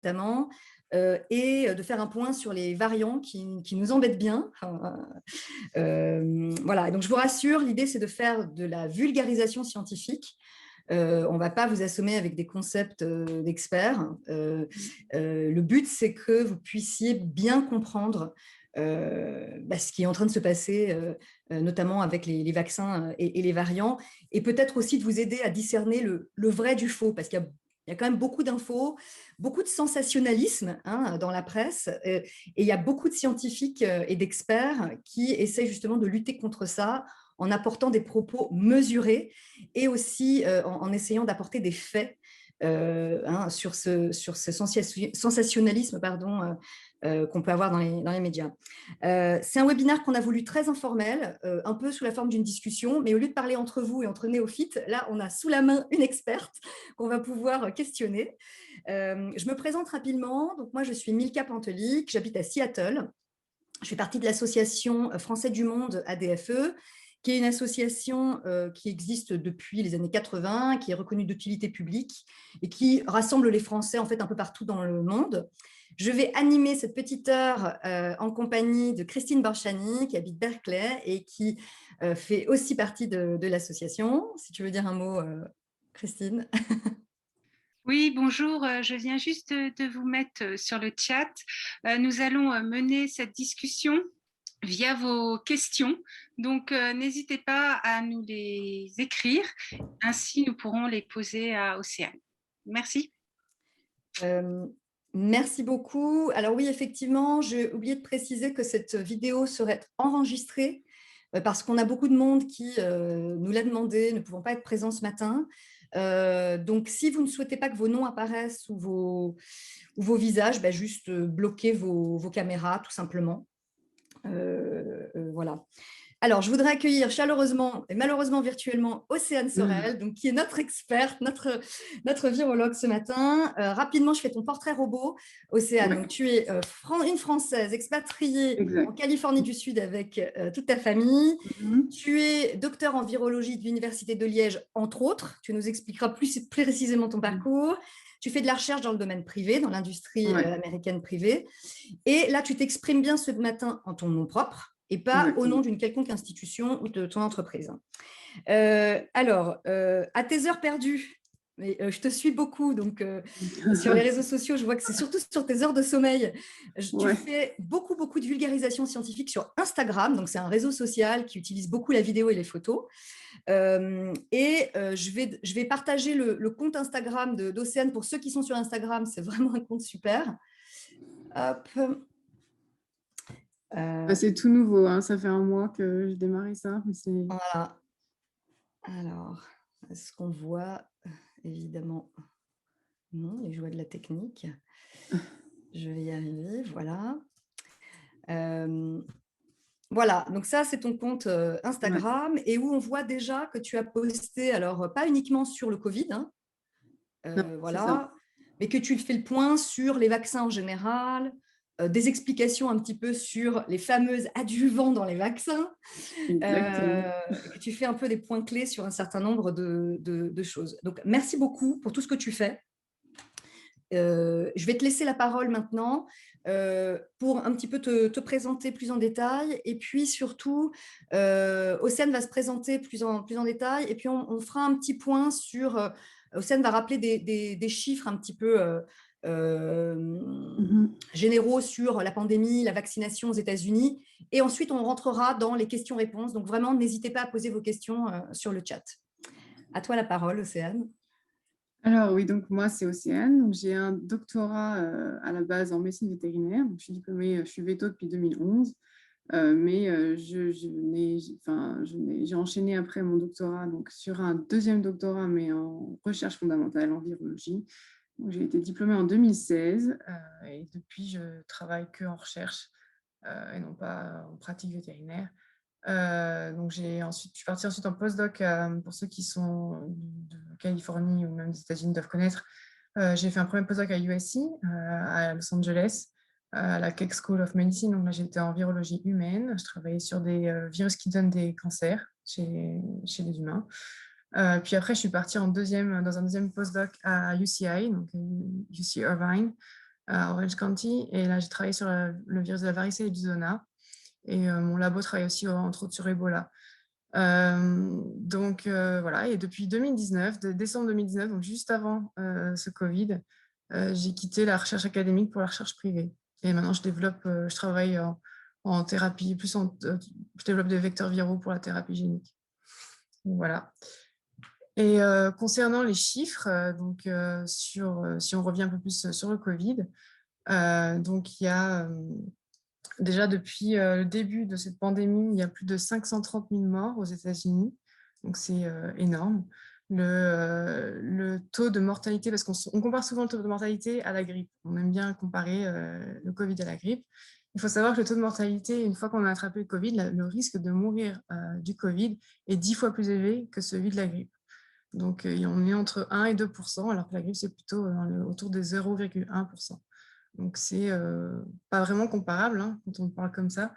notamment, et de faire un point sur les variants qui nous embêtent bien. Voilà, donc je vous rassure, l'idée c'est de faire de la vulgarisation scientifique. On ne va pas vous assommer avec des concepts d'experts. Le but, c'est que vous puissiez bien comprendre ce qui est en train de se passer, notamment avec les vaccins et les variants, et peut-être aussi de vous aider à discerner le vrai du faux, parce qu'il y a quand même beaucoup d'infos, beaucoup de sensationnalisme dans la presse, et il y a beaucoup de scientifiques et d'experts qui essaient justement de lutter contre ça en apportant des propos mesurés et aussi en essayant d'apporter des faits sur ce sensationnalisme qu'on peut avoir dans les médias. C'est un webinaire qu'on a voulu très informel, un peu sous la forme d'une discussion, mais au lieu de parler entre vous et entre néophytes, là, on a sous la main une experte qu'on va pouvoir questionner. Je me présente rapidement. Donc, moi, je suis Milka Pantelic, j'habite à Seattle. Je fais partie de l'association Français du Monde ADFE, qui est une association qui existe depuis les années 80, qui est reconnue d'utilité publique et qui rassemble les Français en fait un peu partout dans le monde. Je vais animer cette petite heure en compagnie de Christine Borchani, qui habite Berkeley et qui fait aussi partie de l'association. Si tu veux dire un mot, Christine. Oui, bonjour, je viens juste de vous mettre sur le chat. Nous allons mener cette discussion via vos questions. Donc, n'hésitez pas à nous les écrire. Ainsi, nous pourrons les poser à Océane. Merci. Merci beaucoup. Alors oui, effectivement, j'ai oublié de préciser que cette vidéo serait enregistrée parce qu'on a beaucoup de monde qui nous l'a demandé, ne pouvant pas être présent ce matin. Donc, si vous ne souhaitez pas que vos noms apparaissent ou vos visages, juste bloquez vos caméras, tout simplement. Voilà. Alors, je voudrais accueillir chaleureusement et malheureusement virtuellement Océane Sorel, donc, qui est notre experte, notre virologue ce matin. Rapidement, je fais ton portrait robot. Océane, Ouais. donc, tu es une Française expatriée en Exact. Californie du Sud avec toute ta famille. Mhm. Tu es docteur en virologie de l'Université de Liège, entre autres. Tu nous expliqueras plus précisément ton parcours. Tu fais de la recherche dans le domaine privé, dans l'industrie Ouais, américaine privée. Et là, tu t'exprimes bien ce matin en ton nom propre et pas au nom exactement. d'une quelconque institution ou de ton entreprise. Alors, à tes heures perdues, mais je te suis beaucoup, donc sur les réseaux sociaux, je vois que c'est surtout sur tes heures de sommeil. Tu Ouais. fais beaucoup de vulgarisation scientifique sur Instagram, donc c'est un réseau social qui utilise beaucoup la vidéo et les photos. Je vais partager le compte Instagram d'Océane pour ceux qui sont sur Instagram, c'est vraiment un compte super. Hop. C'est tout nouveau, hein. Ça fait un mois que j'ai démarré ça. Mais Voilà. Alors, est-ce qu'on voit évidemment non, les joies de la technique. Je vais y arriver, voilà. Voilà, donc ça, c'est ton compte ouais, Instagram et où on voit déjà que tu as posté, alors pas uniquement sur le Covid, non, c'est ça. voilà, mais que tu fais le point sur les vaccins en général, des explications un petit peu sur les fameuses adjuvants dans les vaccins, Exactement. que tu fais un peu des points clés sur un certain nombre de choses. Donc, merci beaucoup pour tout ce que tu fais. Je vais te laisser la parole maintenant pour un petit peu te présenter plus en détail. Et puis surtout, Océane va se présenter plus en détail. Et puis, on fera un petit point sur… Océane va rappeler des chiffres un petit peu Mhm. généraux sur la pandémie, la vaccination aux États-Unis. Et ensuite, on rentrera dans les questions-réponses. Donc, vraiment, n'hésitez pas à poser vos questions sur le chat. À toi la parole, Océane. Alors oui, donc moi, c'est Océane. Donc, j'ai un doctorat à la base en médecine vétérinaire. Donc, je suis diplômée, je suis véto depuis 2011. Mais j'ai enchaîné après mon doctorat donc, sur un deuxième doctorat, mais en recherche fondamentale en virologie. J'ai été diplômée en 2016 et depuis, je travaille que en recherche et non pas en pratique vétérinaire. Donc, je suis partie ensuite en postdoc. Pour ceux qui sont de Californie ou même des États-Unis doivent connaître. J'ai fait un premier postdoc à USC, à Los Angeles, à la Keck School of Medicine. Donc là, j'étais en virologie humaine. Je travaillais sur des virus qui donnent des cancers chez les humains. Puis après, je suis partie dans un deuxième postdoc à UCI, donc UC Irvine, à Orange County. Et là, j'ai travaillé sur le virus de la varicelle et du zona. Et mon labo travaille aussi, entre autres, sur Ebola. Donc voilà, et depuis 2019, de décembre 2019, donc juste avant ce Covid, j'ai quitté la recherche académique pour la recherche privée. Et maintenant, je travaille en thérapie, je développe des vecteurs viraux pour la thérapie génique. Donc, voilà. Et concernant les chiffres, si on revient un peu plus sur le Covid, donc il y a déjà depuis le début de cette pandémie, il y a plus de 530 000 morts aux États-Unis, donc c'est énorme. Le taux de mortalité, parce qu'on compare souvent le taux de mortalité à la grippe, on aime bien comparer le Covid à la grippe. Il faut savoir que le taux de mortalité, une fois qu'on a attrapé le Covid, le risque de mourir du Covid est 10 fois plus élevé que celui de la grippe. Donc, on est entre 1 et 2%, alors que la grippe, c'est plutôt autour de 0,1%. Donc, c'est pas vraiment comparable hein, quand on parle comme ça.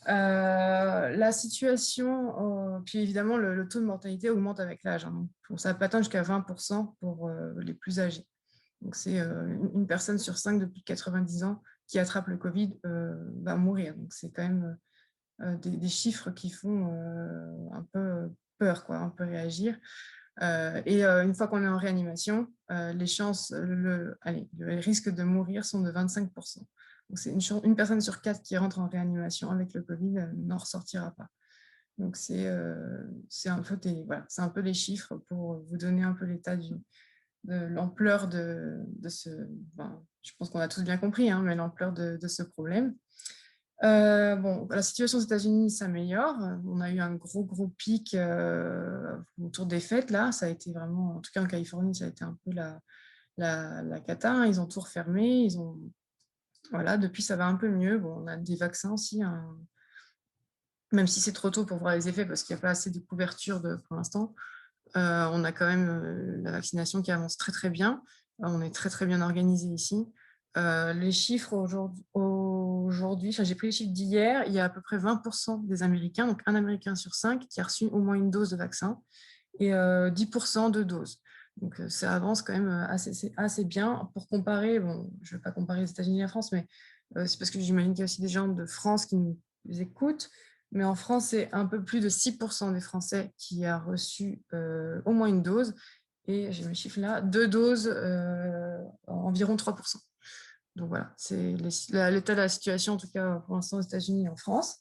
La situation, puis évidemment, le taux de mortalité augmente avec l'âge. Hein, donc, ça peut atteindre jusqu'à 20% pour les plus âgés. Donc, c'est une personne sur 5 de plus de 90 ans qui attrape le Covid va mourir. Donc, c'est quand même des chiffres qui font un peu peur, quoi, un peu réagir. Et une fois qu'on est en réanimation, les chances, le risque de mourir sont de 25%. Donc, c'est une personne sur 4 qui rentre en réanimation avec le Covid n'en ressortira pas. Donc, c'est un peu les chiffres pour vous donner un peu l'état de l'ampleur de ce... je pense qu'on a tous bien compris, hein, mais l'ampleur de ce problème. La situation aux États-Unis s'améliore. On a eu un gros pic autour des fêtes. Là, ça a été vraiment, en tout cas en Californie, ça a été un peu la cata. Ils ont tout refermé. Voilà, depuis, ça va un peu mieux. Bon, on a des vaccins aussi, hein, même si c'est trop tôt pour voir les effets parce qu'il n'y a pas assez de couverture pour l'instant. On a quand même la vaccination qui avance très bien. On est très bien organisé ici. Les chiffres aujourd'hui, j'ai pris les chiffres d'hier, il y a à peu près 20% des Américains, donc un Américain sur 5 qui a reçu au moins une dose de vaccin et 10% de doses. Donc ça avance quand même assez bien. Pour comparer, bon, je ne vais pas comparer les États-Unis et la France, mais c'est parce que j'imagine qu'il y a aussi des gens de France qui nous écoutent. Mais en France, c'est un peu plus de 6% des Français qui a reçu au moins une dose. Et j'ai mes chiffres là, 2 doses, environ 3%. Donc voilà, c'est l'état de la situation, en tout cas pour l'instant aux États-Unis et en France.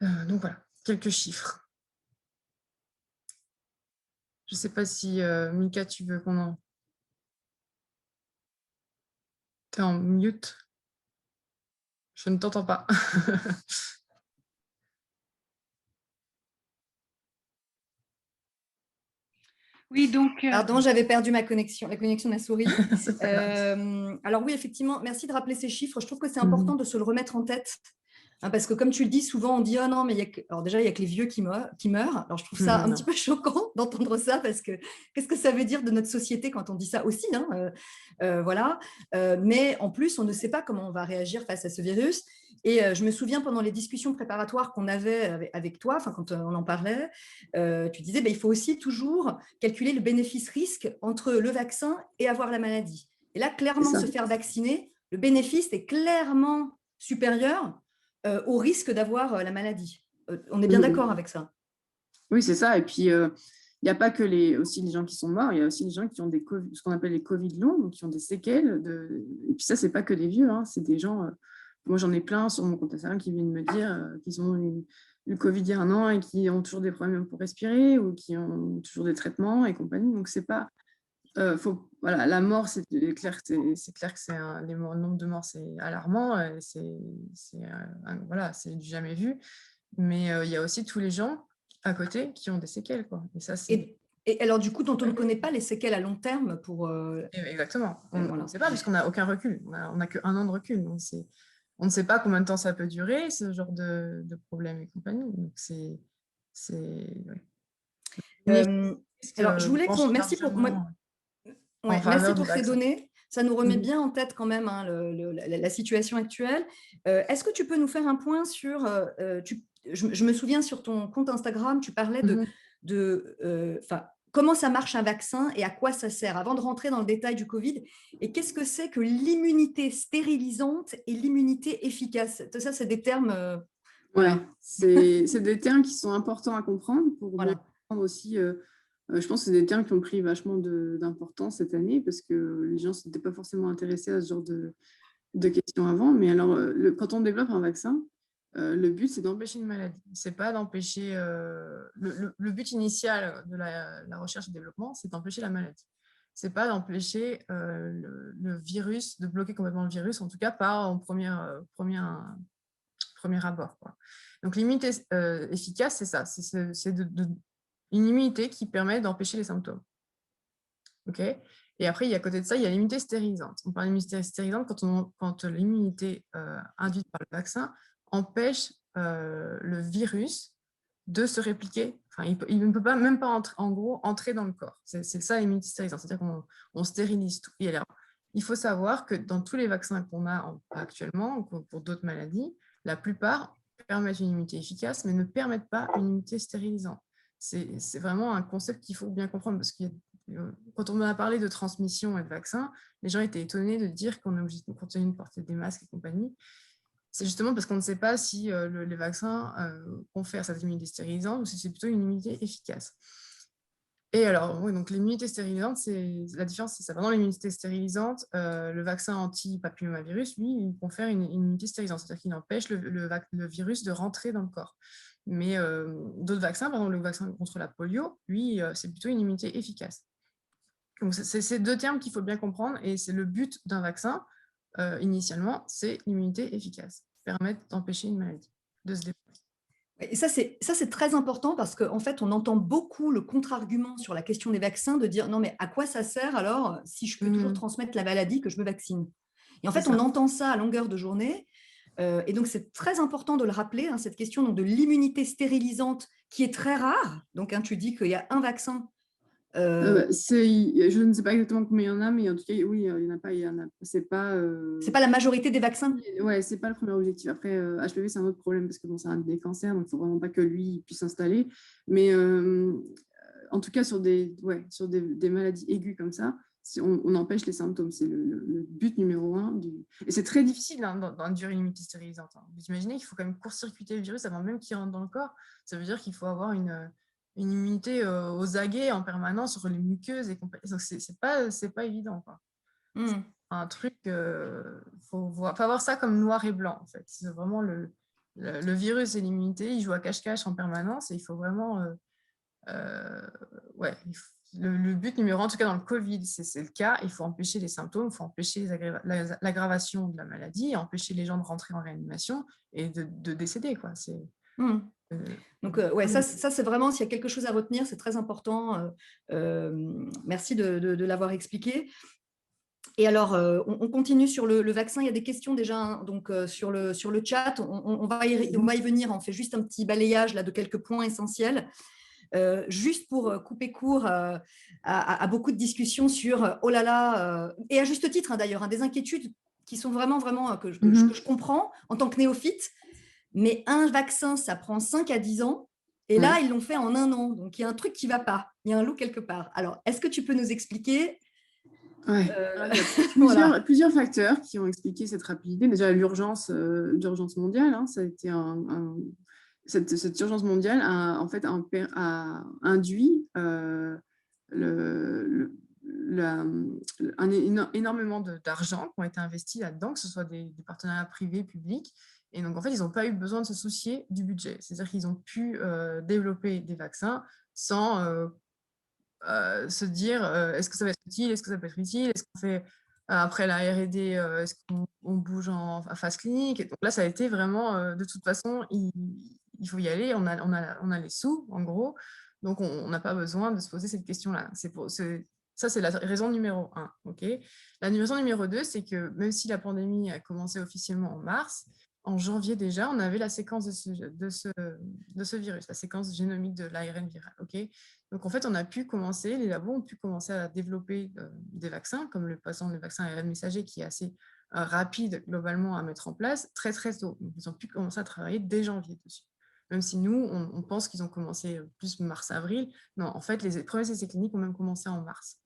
Donc voilà, quelques chiffres. Je ne sais pas si, Mika, tu veux qu'on en... T'es en mute. Je ne t'entends pas. Oui, donc... Pardon, j'avais perdu la connexion de ma souris. Alors oui, effectivement, merci de rappeler ces chiffres. Je trouve que c'est important de se le remettre en tête. Hein, parce que comme tu le dis, souvent on dit « Oh non, mais alors déjà, il n'y a que les vieux qui meurent. » Alors je trouve ça un petit peu choquant d'entendre ça parce que qu'est-ce que ça veut dire de notre société quand on dit ça aussi hein, voilà. Mais en plus, on ne sait pas comment on va réagir face à ce virus. Et je me souviens pendant les discussions préparatoires qu'on avait avec toi, quand on en parlait, tu disais il faut aussi toujours calculer le bénéfice-risque entre le vaccin et avoir la maladie. Et là, clairement, se faire vacciner, le bénéfice est clairement supérieur au risque d'avoir la maladie. On est bien d'accord avec ça. Oui, c'est ça. Et puis, il n'y a pas que aussi les gens qui sont morts, il y a aussi les gens qui ont ce qu'on appelle les Covid longs, donc qui ont des séquelles. Et puis ça, ce n'est pas que des vieux, hein, c'est des gens... moi, j'en ai plein sur mon compte Instagram qui viennent me dire qu'ils ont eu le Covid il y a 1 an et qui ont toujours des problèmes pour respirer ou qui ont toujours des traitements et compagnie. Donc, c'est pas... voilà, la mort, c'est clair que le nombre de morts, c'est alarmant. Voilà, c'est du jamais vu. Mais il y a aussi tous les gens à côté qui ont des séquelles, quoi. Et ça, c'est... Et alors, du coup, dont on ne connaît pas les séquelles à long terme pour... Exactement. On ne sait pas parce qu'on n'a aucun recul. On n'a qu'1 an de recul. Donc, on ne sait pas combien de temps ça peut durer, ce genre de problème et compagnie. Donc, alors, je voulais qu'on... Merci pour... merci pour ces données. Ça nous remet bien en tête quand même hein, la situation actuelle. Est-ce que tu peux nous faire un point sur... je me souviens sur ton compte Instagram, tu parlais comment ça marche un vaccin et à quoi ça sert, avant de rentrer dans le détail du Covid. Et qu'est-ce que c'est que l'immunité stérilisante et l'immunité efficace? Ça, c'est des termes… Ouais, c'est des termes qui sont importants à comprendre pour bien Voilà. comprendre aussi. Je pense que c'est des termes qui ont pris vachement d'importance cette année parce que les gens ne s'étaient pas forcément intéressés à ce genre de questions avant. Mais alors, quand on développe un vaccin, le but, c'est d'empêcher une maladie. C'est pas d'empêcher… le but initial de la recherche et développement, c'est d'empêcher la maladie. C'est pas d'empêcher le virus, de bloquer complètement le virus, en tout cas pas en premier abord, quoi. Donc, l'immunité efficace, c'est ça. C'est une immunité qui permet d'empêcher les symptômes. OK ? Et après, à côté de ça, il y a l'immunité stérilisante. On parle d'immunité stérilisante quand l'immunité induite par le vaccin empêche le virus de se répliquer. Enfin, il ne peut pas, même pas entrer dans le corps. C'est ça l'immunité stérilisante, c'est-à-dire qu'on stérilise tout. Et alors, il faut savoir que dans tous les vaccins qu'on a actuellement, pour d'autres maladies, la plupart permettent une immunité efficace, mais ne permettent pas une immunité stérilisante. C'est vraiment un concept qu'il faut bien comprendre, parce que quand on a parlé de transmission et de vaccins, les gens étaient étonnés de dire qu'on est obligé de continuer de porter des masques et compagnie. C'est justement parce qu'on ne sait pas si les vaccins confèrent cette immunité stérilisante ou si c'est plutôt une immunité efficace. Et alors, oui, donc l'immunité stérilisante, la différence, c'est ça. Pendant l'immunité stérilisante, le vaccin anti-papillomavirus, lui, il confère une immunité stérilisante, c'est-à-dire qu'il empêche le virus de rentrer dans le corps. Mais d'autres vaccins, par exemple le vaccin contre la polio, lui, c'est plutôt une immunité efficace. Donc, c'est ces deux termes qu'il faut bien comprendre, et c'est le but d'un vaccin, initialement, c'est l'immunité efficace, permettre d'empêcher une maladie de se développer. Et ça, c'est très important parce qu'en fait, on entend beaucoup le contre-argument sur la question des vaccins de dire non, mais à quoi ça sert alors si je peux toujours transmettre la maladie que je me vaccine? Et en fait, on entend ça à longueur de journée. Et donc, c'est très important de le rappeler, hein, cette question donc, de l'immunité stérilisante qui est très rare. Donc, tu dis qu'il y a un vaccin. Je ne sais pas exactement combien il y en a, mais en tout cas, oui, il n'y en a pas. C'est pas la majorité des vaccins. Ouais, c'est pas le premier objectif. Après, HPV, c'est un autre problème parce que bon, c'est un des cancers, donc il ne faut vraiment pas que lui puisse s'installer. Mais en tout cas, sur des maladies aiguës comme ça, on empêche les symptômes. C'est le but numéro 1. Et c'est très difficile d'induire une immunité stérilisante. Vous imaginez qu'il faut quand même court-circuiter le virus avant même qu'il rentre dans le corps. Ça veut dire qu'il faut avoir une immunité aux aguets en permanence sur les muqueuses et compagnie. Donc, c'est pas évident, quoi. Un truc, faut pas voir ça comme noir et blanc, en fait. C'est vraiment le virus et l'immunité, ils jouent à cache-cache en permanence, et il faut vraiment… le but numéro 1, en tout cas dans le Covid, c'est le cas, il faut empêcher les symptômes, il faut empêcher l'aggravation de la maladie, empêcher les gens de rentrer en réanimation et de décéder, quoi. Donc, ça c'est vraiment, s'il y a quelque chose à retenir, c'est très important. Merci de l'avoir expliqué. Et alors, on continue sur le vaccin. Il y a des questions déjà, hein, donc, sur le chat. On va y venir. On fait juste un petit balayage là, de quelques points essentiels. Juste pour couper court à beaucoup de discussions sur oh là là, et à juste titre, hein, d'ailleurs, hein, des inquiétudes qui sont vraiment que je comprends en tant que néophyte. Mais un vaccin, ça prend 5 à 10 ans. Et là, ils l'ont fait en 1 an. Donc, il y a un truc qui ne va pas. Il y a un loup quelque part. Alors, est-ce que tu peux nous expliquer? Il y a plusieurs facteurs qui ont expliqué cette rapidité. Déjà, l'urgence mondiale, hein, ça a été cette urgence mondiale a induit énormément d'argent qui ont été investis là-dedans, que ce soit des partenariats privés, publics. Et donc, en fait, ils n'ont pas eu besoin de se soucier du budget. C'est-à-dire qu'ils ont pu développer des vaccins sans se dire est-ce que ça va être utile, est-ce que ça peut être utile, est-ce qu'on fait après la R&D, est-ce qu'on bouge en phase clinique. Et donc là, ça a été vraiment, de toute façon, il faut y aller, on a les sous, en gros, donc on n'a pas besoin de se poser cette question-là. Ça, c'est la raison numéro 1. Okay, la raison numéro 2, c'est que même si la pandémie a commencé officiellement en mars, en janvier déjà, on avait la séquence de ce virus, la séquence génomique de l'ARN viral. Okay, donc, en fait, les labos ont pu commencer à développer des vaccins, comme le vaccin ARN messager, qui est assez rapide globalement à mettre en place, très, très tôt. Donc, ils ont pu commencer à travailler dès janvier dessus. même si nous, on pense qu'ils ont commencé plus mars-avril. Non, en fait, les premiers essais cliniques ont même commencé en mars.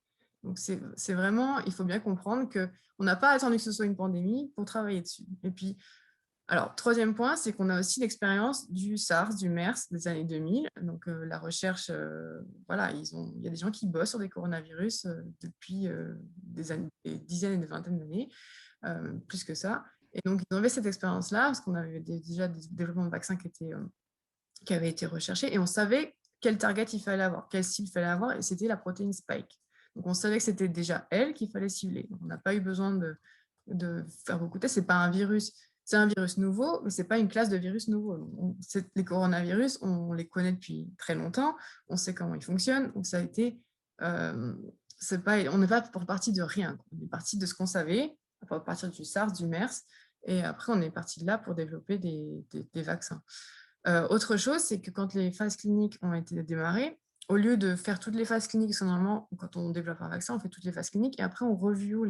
Donc, c'est vraiment, il faut bien comprendre qu'on n'a pas attendu que ce soit une pandémie pour travailler dessus. Et puis, alors, troisième point, c'est qu'on a aussi l'expérience du SARS, du MERS des années 2000. Donc, la recherche, voilà, il y a des gens qui bossent sur des coronavirus depuis des dizaines et des vingtaines d'années, plus que ça. Et donc, ils avaient cette expérience-là, parce qu'on avait déjà des développements de vaccins qui avaient été recherchés, et on savait quel target il fallait avoir, quelle cible il fallait avoir, et c'était la protéine spike. Donc, on savait que c'était déjà elle qu'il fallait cibler. Donc, on n'a pas eu besoin de faire beaucoup de tests. C'est pas un virus. C'est un virus nouveau, mais ce n'est pas une classe de virus nouveau. Les coronavirus, on les connaît depuis très longtemps, on sait comment ils fonctionnent, donc ça a été... on n'est pas parti de rien, on est parti de ce qu'on savait, à partir du SARS, du MERS, et après on est parti de là pour développer des vaccins. Autre chose, c'est que quand les phases cliniques ont été démarrées, au lieu de faire toutes les phases cliniques, parce que normalement, quand on développe un vaccin, on fait toutes les phases cliniques et après, on review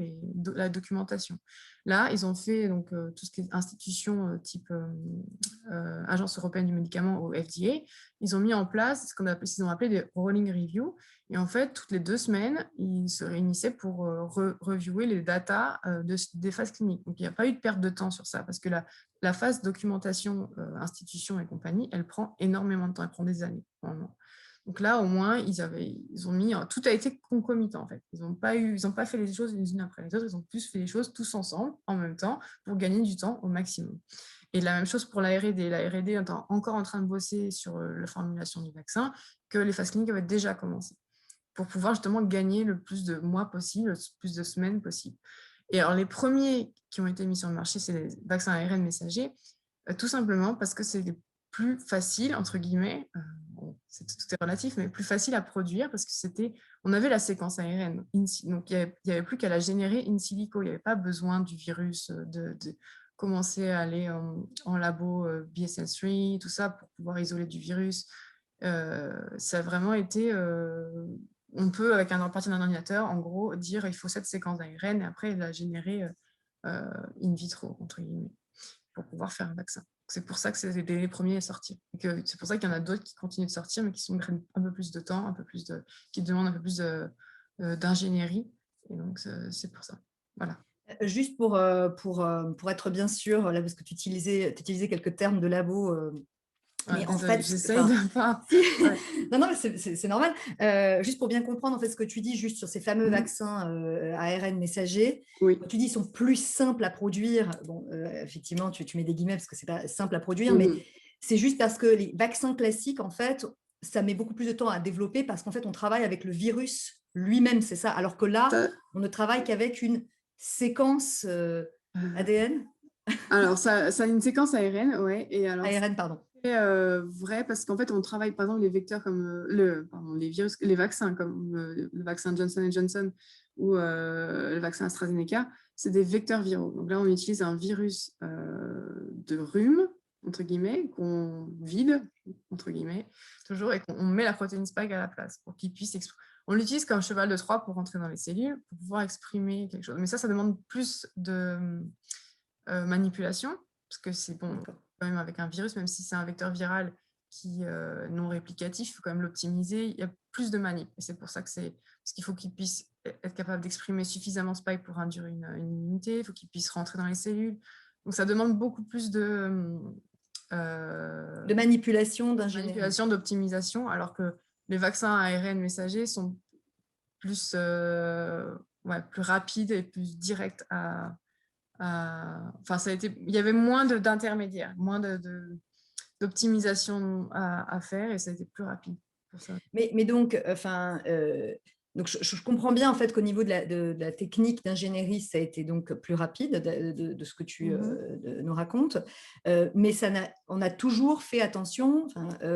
la documentation. Là, ils ont fait donc, tout ce qui est institution type Agence européenne du médicament au FDA. Ils ont mis en place ce qu'ils ont appelé des rolling reviews. Et en fait, toutes les 2 semaines, ils se réunissaient pour reviewer les datas des phases cliniques. Donc, il n'y a pas eu de perte de temps sur ça parce que la phase documentation, institution et compagnie, elle prend énormément de temps, elle prend des années. Vraiment. Donc là, au moins, ils ont mis... Tout a été concomitant, en fait. Ils n'ont pas fait les choses les unes après les autres. Ils ont plus fait les choses tous ensemble, en même temps, pour gagner du temps au maximum. Et la même chose pour la R&D. La R&D est encore en train de bosser sur la formulation du vaccin, que les phases cliniques avaient déjà commencé, pour pouvoir justement gagner le plus de mois possible, le plus de semaines possible. Et alors, les premiers qui ont été mis sur le marché, c'est les vaccins ARN messagers, tout simplement parce que c'est les plus facile, entre guillemets, bon, tout est relatif, mais plus facile à produire parce que on avait la séquence ARN, donc il n'y avait plus qu'à la générer in silico, il n'y avait pas besoin du virus de commencer à aller en labo BSL-3, tout ça pour pouvoir isoler du virus. Ça a vraiment été, on peut avec partir d'un ordinateur, en gros, dire il faut cette séquence d'ARN et après la générer in vitro, entre guillemets, pour pouvoir faire un vaccin. C'est pour ça que c'est les premiers à sortir. C'est pour ça qu'il y en a d'autres qui continuent de sortir, mais qui prennent un peu plus de temps, qui demandent un peu plus d'ingénierie. Et donc, c'est pour ça. Voilà. Juste pour être bien sûr, là, parce que tu utilisais quelques termes de labo. Mais en fait, j'essaye de pas. Ouais. non, mais c'est normal. Juste pour bien comprendre en fait ce que tu dis, juste sur ces fameux vaccins ARN messagers, oui. tu dis qu'ils sont plus simples à produire. Bon, effectivement, tu mets des guillemets parce que c'est pas simple à produire, mais c'est juste parce que les vaccins classiques, en fait, ça met beaucoup plus de temps à développer parce qu'en fait, on travaille avec le virus lui-même, c'est ça. Alors que là, on ne travaille qu'avec une séquence ADN. Alors, ça a une séquence ARN, ouais. Et alors, ARN, pardon. Vrai parce qu'en fait on travaille par exemple les vecteurs comme les virus, les vaccins comme le vaccin Johnson & Johnson ou le vaccin AstraZeneca, c'est des vecteurs viraux. Donc là on utilise un virus de rhume entre guillemets qu'on vide entre guillemets toujours et qu'on met la protéine spike à la place pour qu'il puisse on l'utilise comme cheval de Troie pour rentrer dans les cellules pour pouvoir exprimer quelque chose. Mais ça demande plus de manipulation parce que c'est bon. Quand même avec un virus, même si c'est un vecteur viral qui non réplicatif, il faut quand même l'optimiser. Il y a plus de manip. Et c'est pour ça que parce qu'il faut qu'il puisse être capable d'exprimer suffisamment spike pour induire une immunité. Il faut qu'il puisse rentrer dans les cellules. Donc ça demande beaucoup plus de manipulation, d'ingénierie. Manipulation, d'optimisation, alors que les vaccins ARN messagers sont plus rapides et plus directs enfin, il y avait moins d'intermédiaires, moins d'optimisation à faire et ça a été plus rapide pour ça. Mais donc, donc je comprends bien en fait qu'au niveau de la technique d'ingénierie, ça a été donc plus rapide de ce que tu nous racontes, mais on a toujours fait attention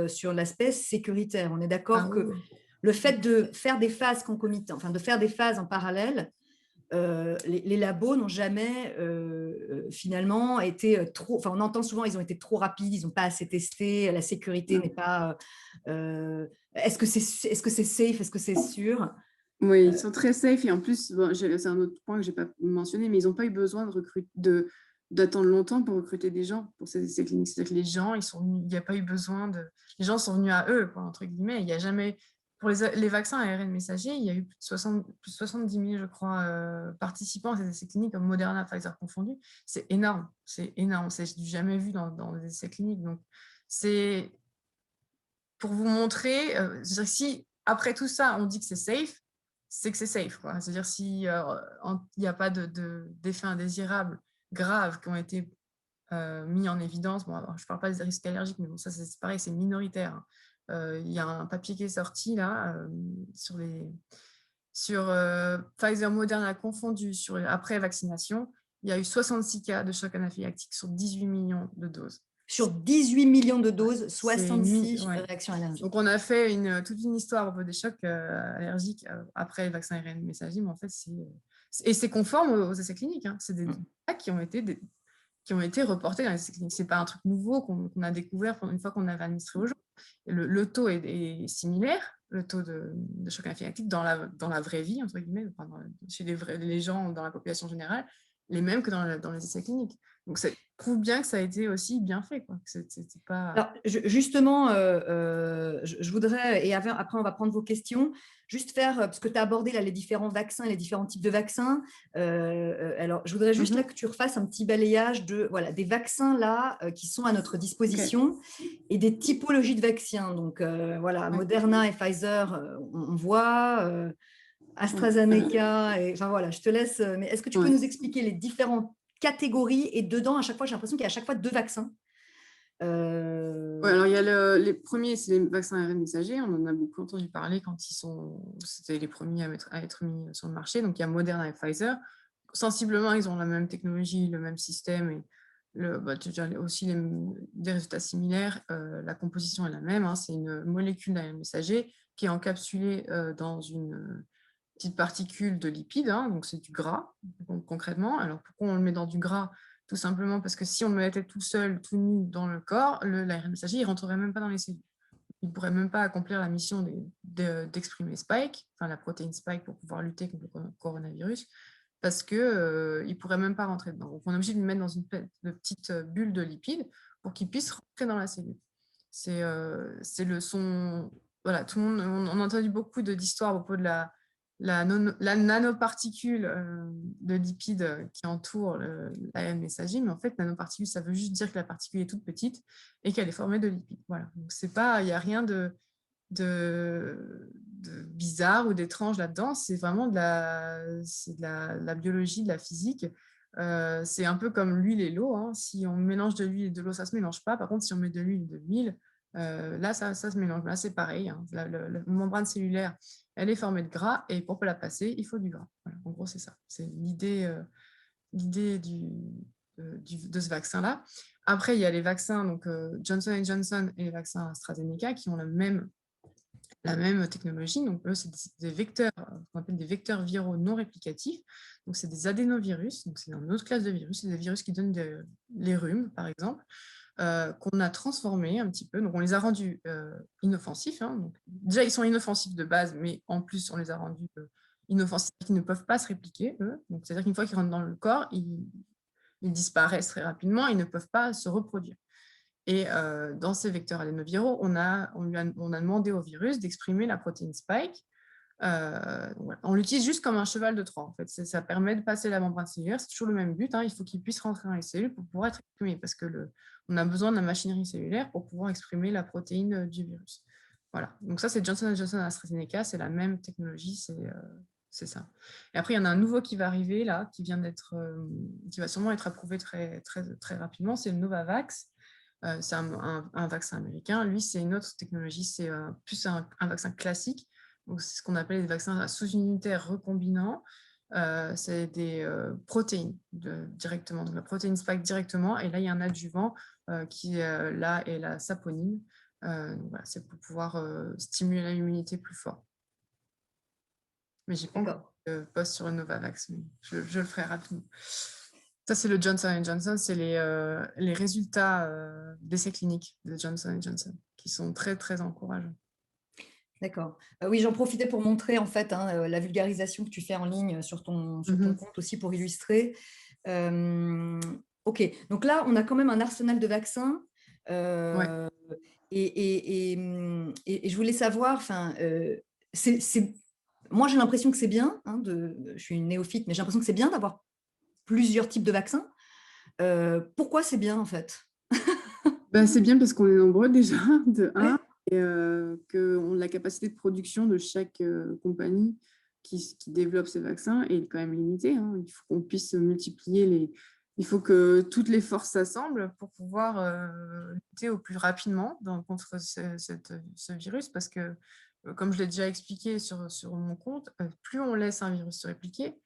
sur l'aspect sécuritaire. On est d'accord que le fait de faire des phases concomitantes, enfin de faire des phases en parallèle, les labos n'ont jamais finalement été trop... Enfin, on entend souvent ils ont été trop rapides, ils n'ont pas assez testé, la sécurité n'est pas... est-ce que c'est safe, est-ce que c'est sûr? Oui, ils sont très safe et en plus, bon, c'est un autre point que je n'ai pas mentionné, mais ils n'ont pas eu besoin de d'attendre longtemps pour recruter des gens pour ces essais cliniques. C'est-à-dire que les gens, il n'y a pas eu besoin de... Les gens sont venus à eux, quoi, entre guillemets. Il n'y a jamais... Pour les vaccins à ARN messager, il y a eu plus de 70 000, je crois, participants à ces essais cliniques, comme Moderna, Pfizer confondus. C'est énorme, c'est énorme. C'est du jamais vu dans les essais cliniques. Donc, c'est pour vous montrer, c'est-à-dire que si, après tout ça, on dit que c'est safe, c'est que c'est safe, quoi. C'est-à-dire s'il n'y a pas d'effets indésirables graves qui ont été mis en évidence. Bon, alors, je ne parle pas des risques allergiques, mais bon, ça, c'est pareil, c'est minoritaire. Il y a un papier qui est sorti là sur Pfizer, Moderna confondus après vaccination. Il y a eu 66 cas de choc anaphylactique sur 18 millions de doses. Sur 18 millions de doses, 66 réactions allergiques. Donc, on a fait toute une histoire au niveau des chocs allergiques après les vaccins ARN messager, mais en fait, c'est conforme aux essais cliniques. Hein. C'est des cas qui ont été reportés dans les essais cliniques. Ce n'est pas un truc nouveau qu'on a découvert une fois qu'on avait administré aux gens. Le taux est similaire, le taux de choc anaphylactique dans la vraie vie, entre guillemets, chez les gens dans la population générale, les mêmes que dans les essais cliniques. Donc, ça prouve bien que ça a été aussi bien fait, quoi. C'est pas... Alors, justement, je voudrais, et après on va prendre vos questions, juste faire, parce que tu as abordé là, les différents vaccins, les différents types de vaccins. Alors, je voudrais juste là que tu refasses un petit balayage des vaccins là qui sont à notre disposition et des typologies de vaccins. Donc, Moderna et Pfizer, on voit... AstraZeneca, enfin voilà, je te laisse. Mais est-ce que tu peux nous expliquer les différentes catégories et dedans, à chaque fois, j'ai l'impression qu'il y a à chaque fois 2 vaccins. Alors il y a les premiers, c'est les vaccins ARN messagers. On en a beaucoup entendu parler quand c'était les premiers à être mis sur le marché. Donc il y a Moderna et Pfizer. Sensiblement, ils ont la même technologie, le même système et aussi des résultats similaires. La composition est la même. Hein. C'est une molécule d'ARN messager qui est encapsulée dans une petite particule de lipides, hein, donc c'est du gras, concrètement. Alors, pourquoi on le met dans du gras? Tout simplement parce que si on le mettait tout seul, tout nu dans le corps, l'ARN messager, il ne rentrerait même pas dans les cellules. Il ne pourrait même pas accomplir la mission d'exprimer Spike, enfin la protéine Spike pour pouvoir lutter contre le coronavirus, parce qu'il ne pourrait même pas rentrer dedans. Donc, on est obligé de le mettre dans une petite bulle de lipides pour qu'il puisse rentrer dans la cellule. C'est le son... Voilà, tout le monde, on a entendu beaucoup d'histoires à propos de la nanoparticule de lipides qui entoure l'ARN messager, mais en fait, nanoparticule, ça veut juste dire que la particule est toute petite et qu'elle est formée de lipides. Voilà. Donc, il n'y a rien de bizarre ou d'étrange là-dedans. C'est vraiment de la biologie, de la physique. C'est un peu comme l'huile et l'eau. Hein. Si on mélange de l'huile et de l'eau, ça ne se mélange pas. Par contre, si on met de l'huile et de l'huile, là, ça se mélange. Là, c'est pareil. Hein. La membrane cellulaire, elle est formée de gras et pour la passer, il faut du gras. Voilà, en gros, c'est ça. C'est l'idée de ce vaccin-là. Après, il y a les vaccins donc, Johnson & Johnson et les vaccins AstraZeneca qui ont la même technologie. Donc, eux, c'est des vecteurs, qu'on appelle des vecteurs viraux non réplicatifs. Donc, c'est des adénovirus. Donc, c'est une autre classe de virus. C'est des virus qui donnent les rhumes, par exemple. Qu'on a transformés un petit peu. Donc, on les a rendus inoffensifs. Hein. Donc, déjà, ils sont inoffensifs de base, mais en plus, on les a rendus inoffensifs qui ne peuvent pas se répliquer, eux. Donc, c'est-à-dire qu'une fois qu'ils rentrent dans le corps, ils disparaissent très rapidement, ils ne peuvent pas se reproduire. Et dans ces vecteurs adénoviraux, on a demandé au virus d'exprimer la protéine Spike. Voilà. On l'utilise juste comme un cheval de Troie. En fait. Ça permet de passer la membrane cellulaire. C'est toujours le même but. Hein. Il faut qu'il puisse rentrer dans les cellules pour pouvoir être exprimé, parce que on a besoin de la machinerie cellulaire pour pouvoir exprimer la protéine du virus. Voilà. Donc ça, c'est Johnson & Johnson AstraZeneca. C'est la même technologie. C'est ça. Et après, il y en a un nouveau qui va arriver là, qui va sûrement être approuvé très, très, très rapidement. C'est le Novavax. C'est un vaccin américain. Lui, c'est une autre technologie. C'est plus un vaccin classique. C'est ce qu'on appelle les vaccins sous-unitaires recombinants. C'est des protéines directement, donc la protéine Spike directement. Et là, il y a un adjuvant qui là est la saponine. Voilà, c'est pour pouvoir stimuler l'immunité plus fort. Mais j'ai pas encore de post sur le Novavax, mais je le ferai rapidement. Ça, c'est le Johnson & Johnson, c'est les résultats d'essais cliniques de Johnson & Johnson qui sont très, très encourageants. D'accord. Oui, j'en profitais pour montrer en fait la vulgarisation que tu fais en ligne sur ton compte aussi pour illustrer. Ok, donc là, on a quand même un arsenal de vaccins. Ouais. Et je voulais savoir, moi j'ai l'impression que c'est bien, hein, je suis une néophyte, mais j'ai l'impression que c'est bien d'avoir plusieurs types de vaccins. Pourquoi c'est bien en fait? Ben, c'est bien parce qu'on est nombreux déjà, de un, Ouais. et que la capacité de production de chaque compagnie qui développe ces vaccins est quand même limitée, hein. Il faut qu'on puisse multiplier il faut que toutes les forces s'assemblent pour pouvoir lutter au plus rapidement contre ce virus, parce que, comme je l'ai déjà expliqué sur mon compte, plus on laisse un virus se répliquer,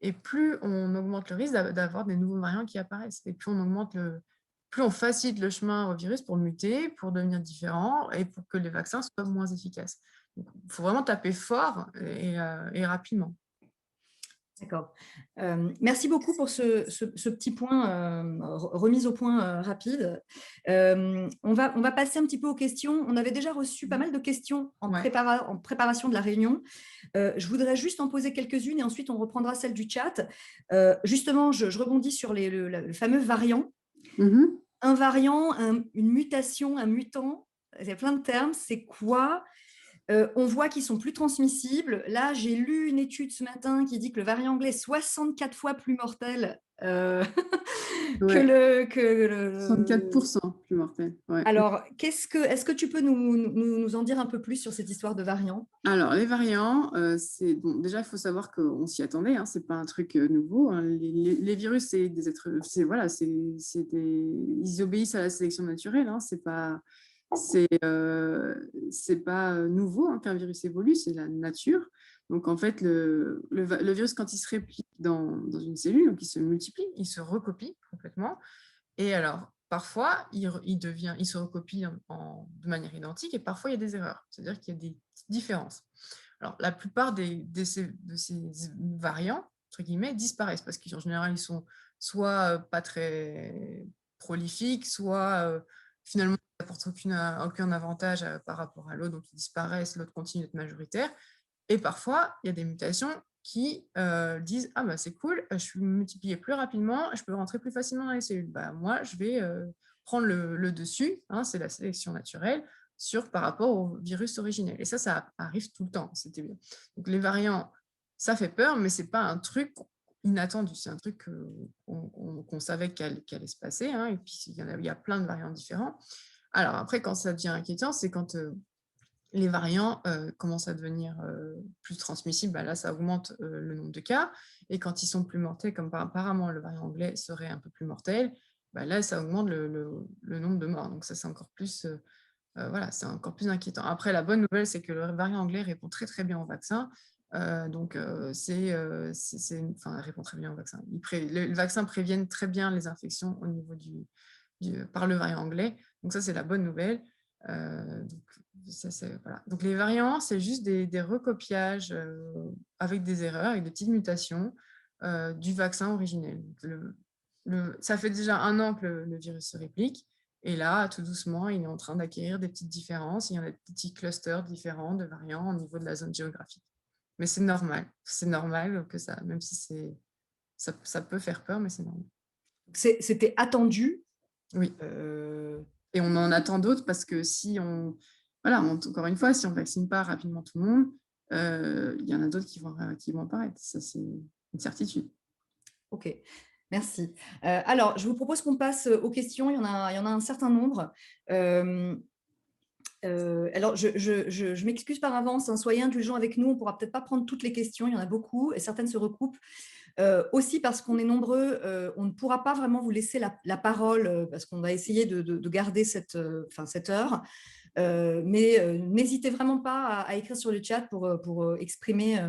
et plus on augmente le risque d'avoir des nouveaux variants qui apparaissent, et plus on facilite le chemin au virus pour muter, pour devenir différent et pour que les vaccins soient moins efficaces. Il faut vraiment taper fort et rapidement. D'accord. Merci beaucoup pour ce petit point, remise au point rapide. On va passer un petit peu aux questions. On avait déjà reçu pas mal de questions en préparation de la réunion. Je voudrais juste en poser quelques-unes et ensuite on reprendra celle du chat. Justement, je rebondis sur le fameux variant. Un variant, une mutation, un mutant, il y a plein de termes. C'est quoi? On voit qu'ils sont plus transmissibles. Là, j'ai lu une étude ce matin qui dit que le variant anglais est 64 fois plus mortel Ouais. que le... 64% plus mortel. Ouais. Alors, est-ce que tu peux nous en dire un peu plus sur cette histoire de variant? Alors, les variants, déjà, il faut savoir qu'on s'y attendait, hein, c'est pas un truc nouveau, hein. Les virus, c'est des êtres, voilà, ils obéissent à la sélection naturelle, hein, c'est pas nouveau, hein, qu'un virus évolue, c'est la nature. Donc, en fait, le virus, quand il se réplique dans une cellule, donc il se multiplie, il se recopie complètement. Et alors, parfois, il se recopie de manière identique, et parfois, il y a des erreurs. C'est-à-dire qu'il y a des petites différences. Alors, la plupart de ces variants, entre guillemets, disparaissent parce qu'en général, ils sont soit pas très prolifiques, soit finalement, ils n'apportent aucun avantage par rapport à l'autre, donc ils disparaissent, l'autre continue d'être majoritaire. Et parfois, il y a des mutations qui disent « Ah, bah, c'est cool, je suis multiplié plus rapidement, je peux rentrer plus facilement dans les cellules. Bah, moi, je vais prendre le dessus, hein, c'est la sélection naturelle, par rapport au virus originel. » Et ça arrive tout le temps, c'était bien. Donc, les variants, ça fait peur, mais ce n'est pas un truc inattendu, c'est un truc qu'on savait qu'elle allait se passer, hein, et puis il y a plein de variants différents. Alors après, quand ça devient inquiétant, c'est quand les variants commencent à devenir plus transmissibles, bah là, ça augmente le nombre de cas. Et quand ils sont plus mortels, comme apparemment le variant anglais serait un peu plus mortel, bah là, ça augmente le nombre de morts. Donc ça, c'est encore plus, voilà, c'est encore plus inquiétant. Après, la bonne nouvelle, c'est que le variant anglais répond très, très bien au vaccin. Donc, il répond très bien au vaccin. Le vaccin prévient très bien les infections au niveau par le variant anglais. Donc ça, c'est la bonne nouvelle. Voilà. Donc les variants, c'est juste des recopiages avec des erreurs, avec des petites mutations du vaccin originel. Ça fait déjà 1 an que le virus se réplique, et là, tout doucement, il est en train d'acquérir des petites différences. Il y a des petits clusters différents de variants au niveau de la zone géographique. Mais c'est normal que ça, même si ça peut faire peur, mais c'est normal. C'était attendu. Oui. Et on en attend d'autres, parce que encore une fois, si on ne vaccine pas rapidement tout le monde, il y en a d'autres qui vont apparaître. Ça, c'est une certitude. Ok, merci. Alors, je vous propose qu'on passe aux questions. Il y en a un certain nombre. Alors, je m'excuse par avance, hein, soyez indulgents avec nous. On ne pourra peut-être pas prendre toutes les questions. Il y en a beaucoup et certaines se recoupent. Aussi parce qu'on est nombreux, on ne pourra pas vraiment vous laisser la parole parce qu'on va essayer de garder cette heure. Mais n'hésitez vraiment pas à écrire sur le chat pour exprimer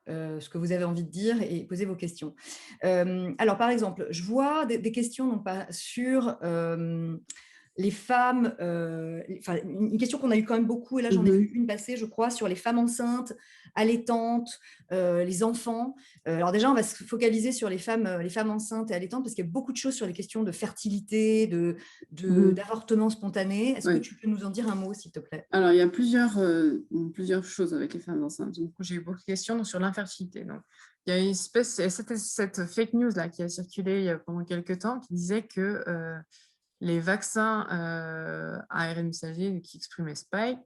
ce que vous avez envie de dire et poser vos questions. Alors, par exemple, je vois des questions donc, sur les femmes, une question qu'on a eu quand même beaucoup, et là j'en ai vu une passer, je crois, sur les femmes enceintes, allaitantes, les enfants. Alors déjà, on va se focaliser sur les femmes enceintes et allaitantes, parce qu'il y a beaucoup de choses sur les questions de fertilité, d'avortement spontané. Est-ce que tu peux nous en dire un mot, s'il te plaît? Alors, il y a plusieurs choses avec les femmes enceintes. Donc, j'ai eu beaucoup de questions sur l'infertilité. Donc, Il y a une espèce, cette fake news là qui a circulé il y a pendant quelques temps qui disait que les vaccins à ARN messager qui exprimaient Spike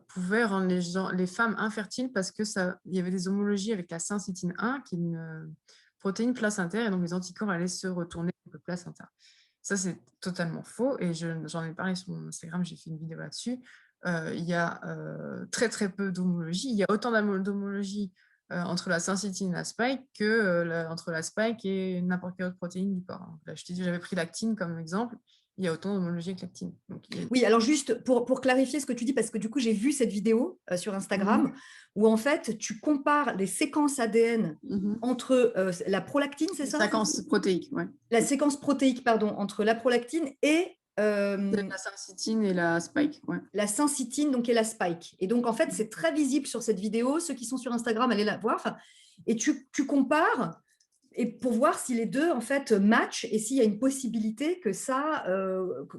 pouvaient rendre les femmes infertiles parce que il y avait des homologies avec la syncytine 1 qui est une protéine placentaire et donc les anticorps allaient se retourner contre le placenta. Ça, c'est totalement faux et j'en ai parlé sur mon Instagram, j'ai fait une vidéo là-dessus. Il y a très très peu d'homologie. Il y a autant d'homologie entre la syncytine et la spike que entre la spike et n'importe quelle autre protéine du corps. Donc, là, je t'ai dit, j'avais pris l'actine comme exemple. Il y a autant d'homologie avec l'actine. Oui, alors juste pour clarifier ce que tu dis, parce que du coup, j'ai vu cette vidéo sur Instagram où en fait, tu compares les séquences ADN entre la prolactine, c'est ça? La séquence protéique, oui. La séquence protéique, pardon, entre la prolactine et la syncytine et la spike, ouais. La syncytine, donc, et la spike. Et donc, en fait, c'est très visible sur cette vidéo. Ceux qui sont sur Instagram, allez la voir. Et tu compares et pour voir si les deux, en fait, matchent et s'il y a une possibilité que ça,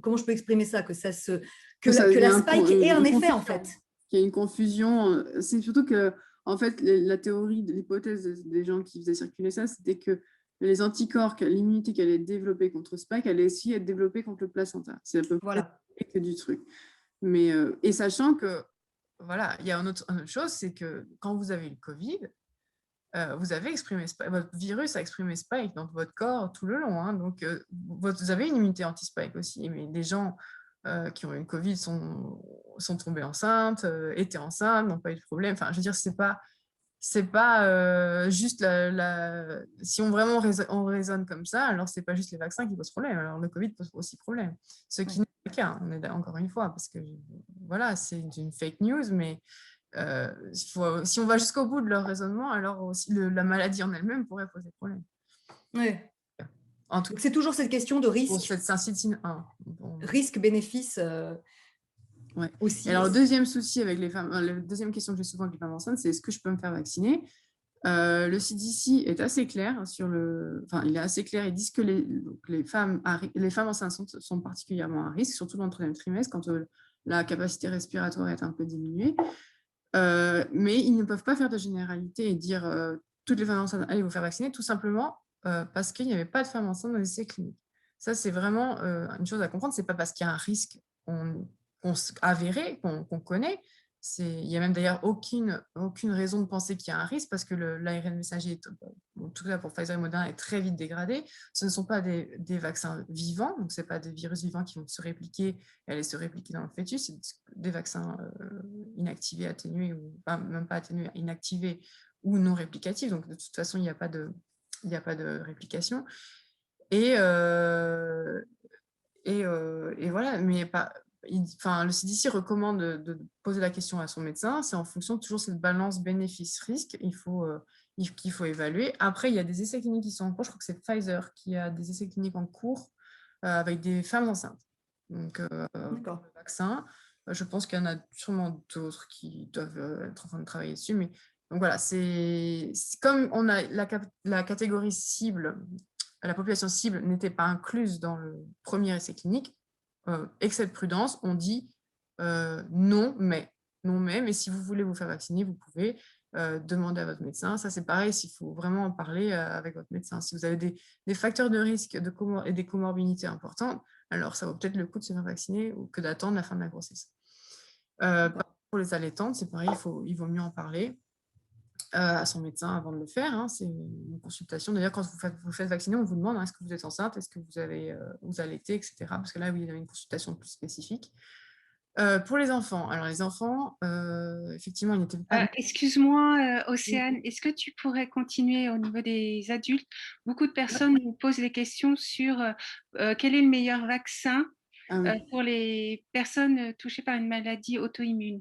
comment je peux exprimer ça, que ça se, que la spike ait un effet, en fait. Il y a une confusion. C'est surtout que, en fait, la théorie, l'hypothèse des gens qui faisaient circuler ça, c'était que les anticorps, l'immunité qu'elle est développée contre Spike, elle est aussi être développée contre le placenta. C'est à peu près que du truc. Mais, et sachant que, voilà, il y a une autre chose, c'est que quand vous avez eu le Covid, vous avez exprimé Spike, votre virus a exprimé Spike dans votre corps tout le long. Hein, donc, vous avez une immunité anti-Spike aussi. Mais les gens qui ont eu le Covid sont tombés enceintes, étaient enceintes, n'ont pas eu de problème. Enfin, je veux dire, c'est pas juste si on vraiment on raisonne comme ça, alors c'est pas juste les vaccins qui posent problème, alors le Covid pose aussi problème. Ce qui n'est pas le cas, on est encore une fois, parce que voilà, c'est une fake news, mais si on va jusqu'au bout de leur raisonnement, alors aussi la maladie en elle-même pourrait poser problème. Oui. Donc c'est toujours cette question de risque. Pour cette syncytine 1. Risque-bénéfice. Ouais. Aussi. Et alors, le deuxième souci avec les femmes, la deuxième question que j'ai souvent avec les femmes enceintes, c'est est-ce que je peux me faire vacciner? Le CDC est assez clair sur il est assez clair. Ils disent que les femmes enceintes sont particulièrement à risque, surtout dans le troisième trimestre, quand la capacité respiratoire est un peu diminuée. Mais ils ne peuvent pas faire de généralité et dire toutes les femmes enceintes, allez vous faire vacciner, tout simplement parce qu'il n'y avait pas de femmes enceintes dans les essais cliniques. Ça, c'est vraiment une chose à comprendre. Ce n'est pas parce qu'il y a un risque avéré, qu'on connaît. Il n'y a même d'ailleurs aucune raison de penser qu'il y a un risque parce que l'ARN messager, en tout cas pour Pfizer et Moderna, est très vite dégradé. Ce ne sont pas des vaccins vivants, donc ce n'est pas des virus vivants qui vont se répliquer et aller se répliquer dans le fœtus. C'est des vaccins inactivés, atténués, ou même pas atténués, inactivés ou non réplicatifs. Donc de toute façon, il n'y a pas de réplication. Et voilà, mais le CDC recommande de poser la question à son médecin. C'est en fonction de toujours cette balance bénéfice-risque qu'il faut évaluer. Après, il y a des essais cliniques qui sont en cours. Je crois que c'est Pfizer qui a des essais cliniques en cours avec des femmes enceintes. Donc, le vaccin. Je pense qu'il y en a sûrement d'autres qui doivent être en train de travailler dessus. Mais donc voilà, c'est comme on a la catégorie cible. La population cible n'était pas incluse dans le premier essai clinique, excès de prudence, on dit non, mais si vous voulez vous faire vacciner, vous pouvez demander à votre médecin. Ça, c'est pareil, s'il faut vraiment en parler avec votre médecin. Si vous avez des facteurs de risque et des comorbidités importantes, alors ça vaut peut-être le coup de se faire vacciner ou que d'attendre la fin de la grossesse. Pour les allaitantes, c'est pareil, il vaut mieux en parler à son médecin avant de le faire. Hein, c'est une consultation. D'ailleurs, quand vous faites vacciner, on vous demande est-ce que vous êtes enceinte, est-ce que vous allaitez, etc. Parce que là, oui, il y a une consultation plus spécifique. Pour les enfants, alors les enfants, effectivement, ils n'étaient pas... Excuse-moi, Océane, est-ce que tu pourrais continuer au niveau des adultes? Beaucoup de personnes nous posent des questions sur quel est le meilleur vaccin pour les personnes touchées par une maladie auto-immune.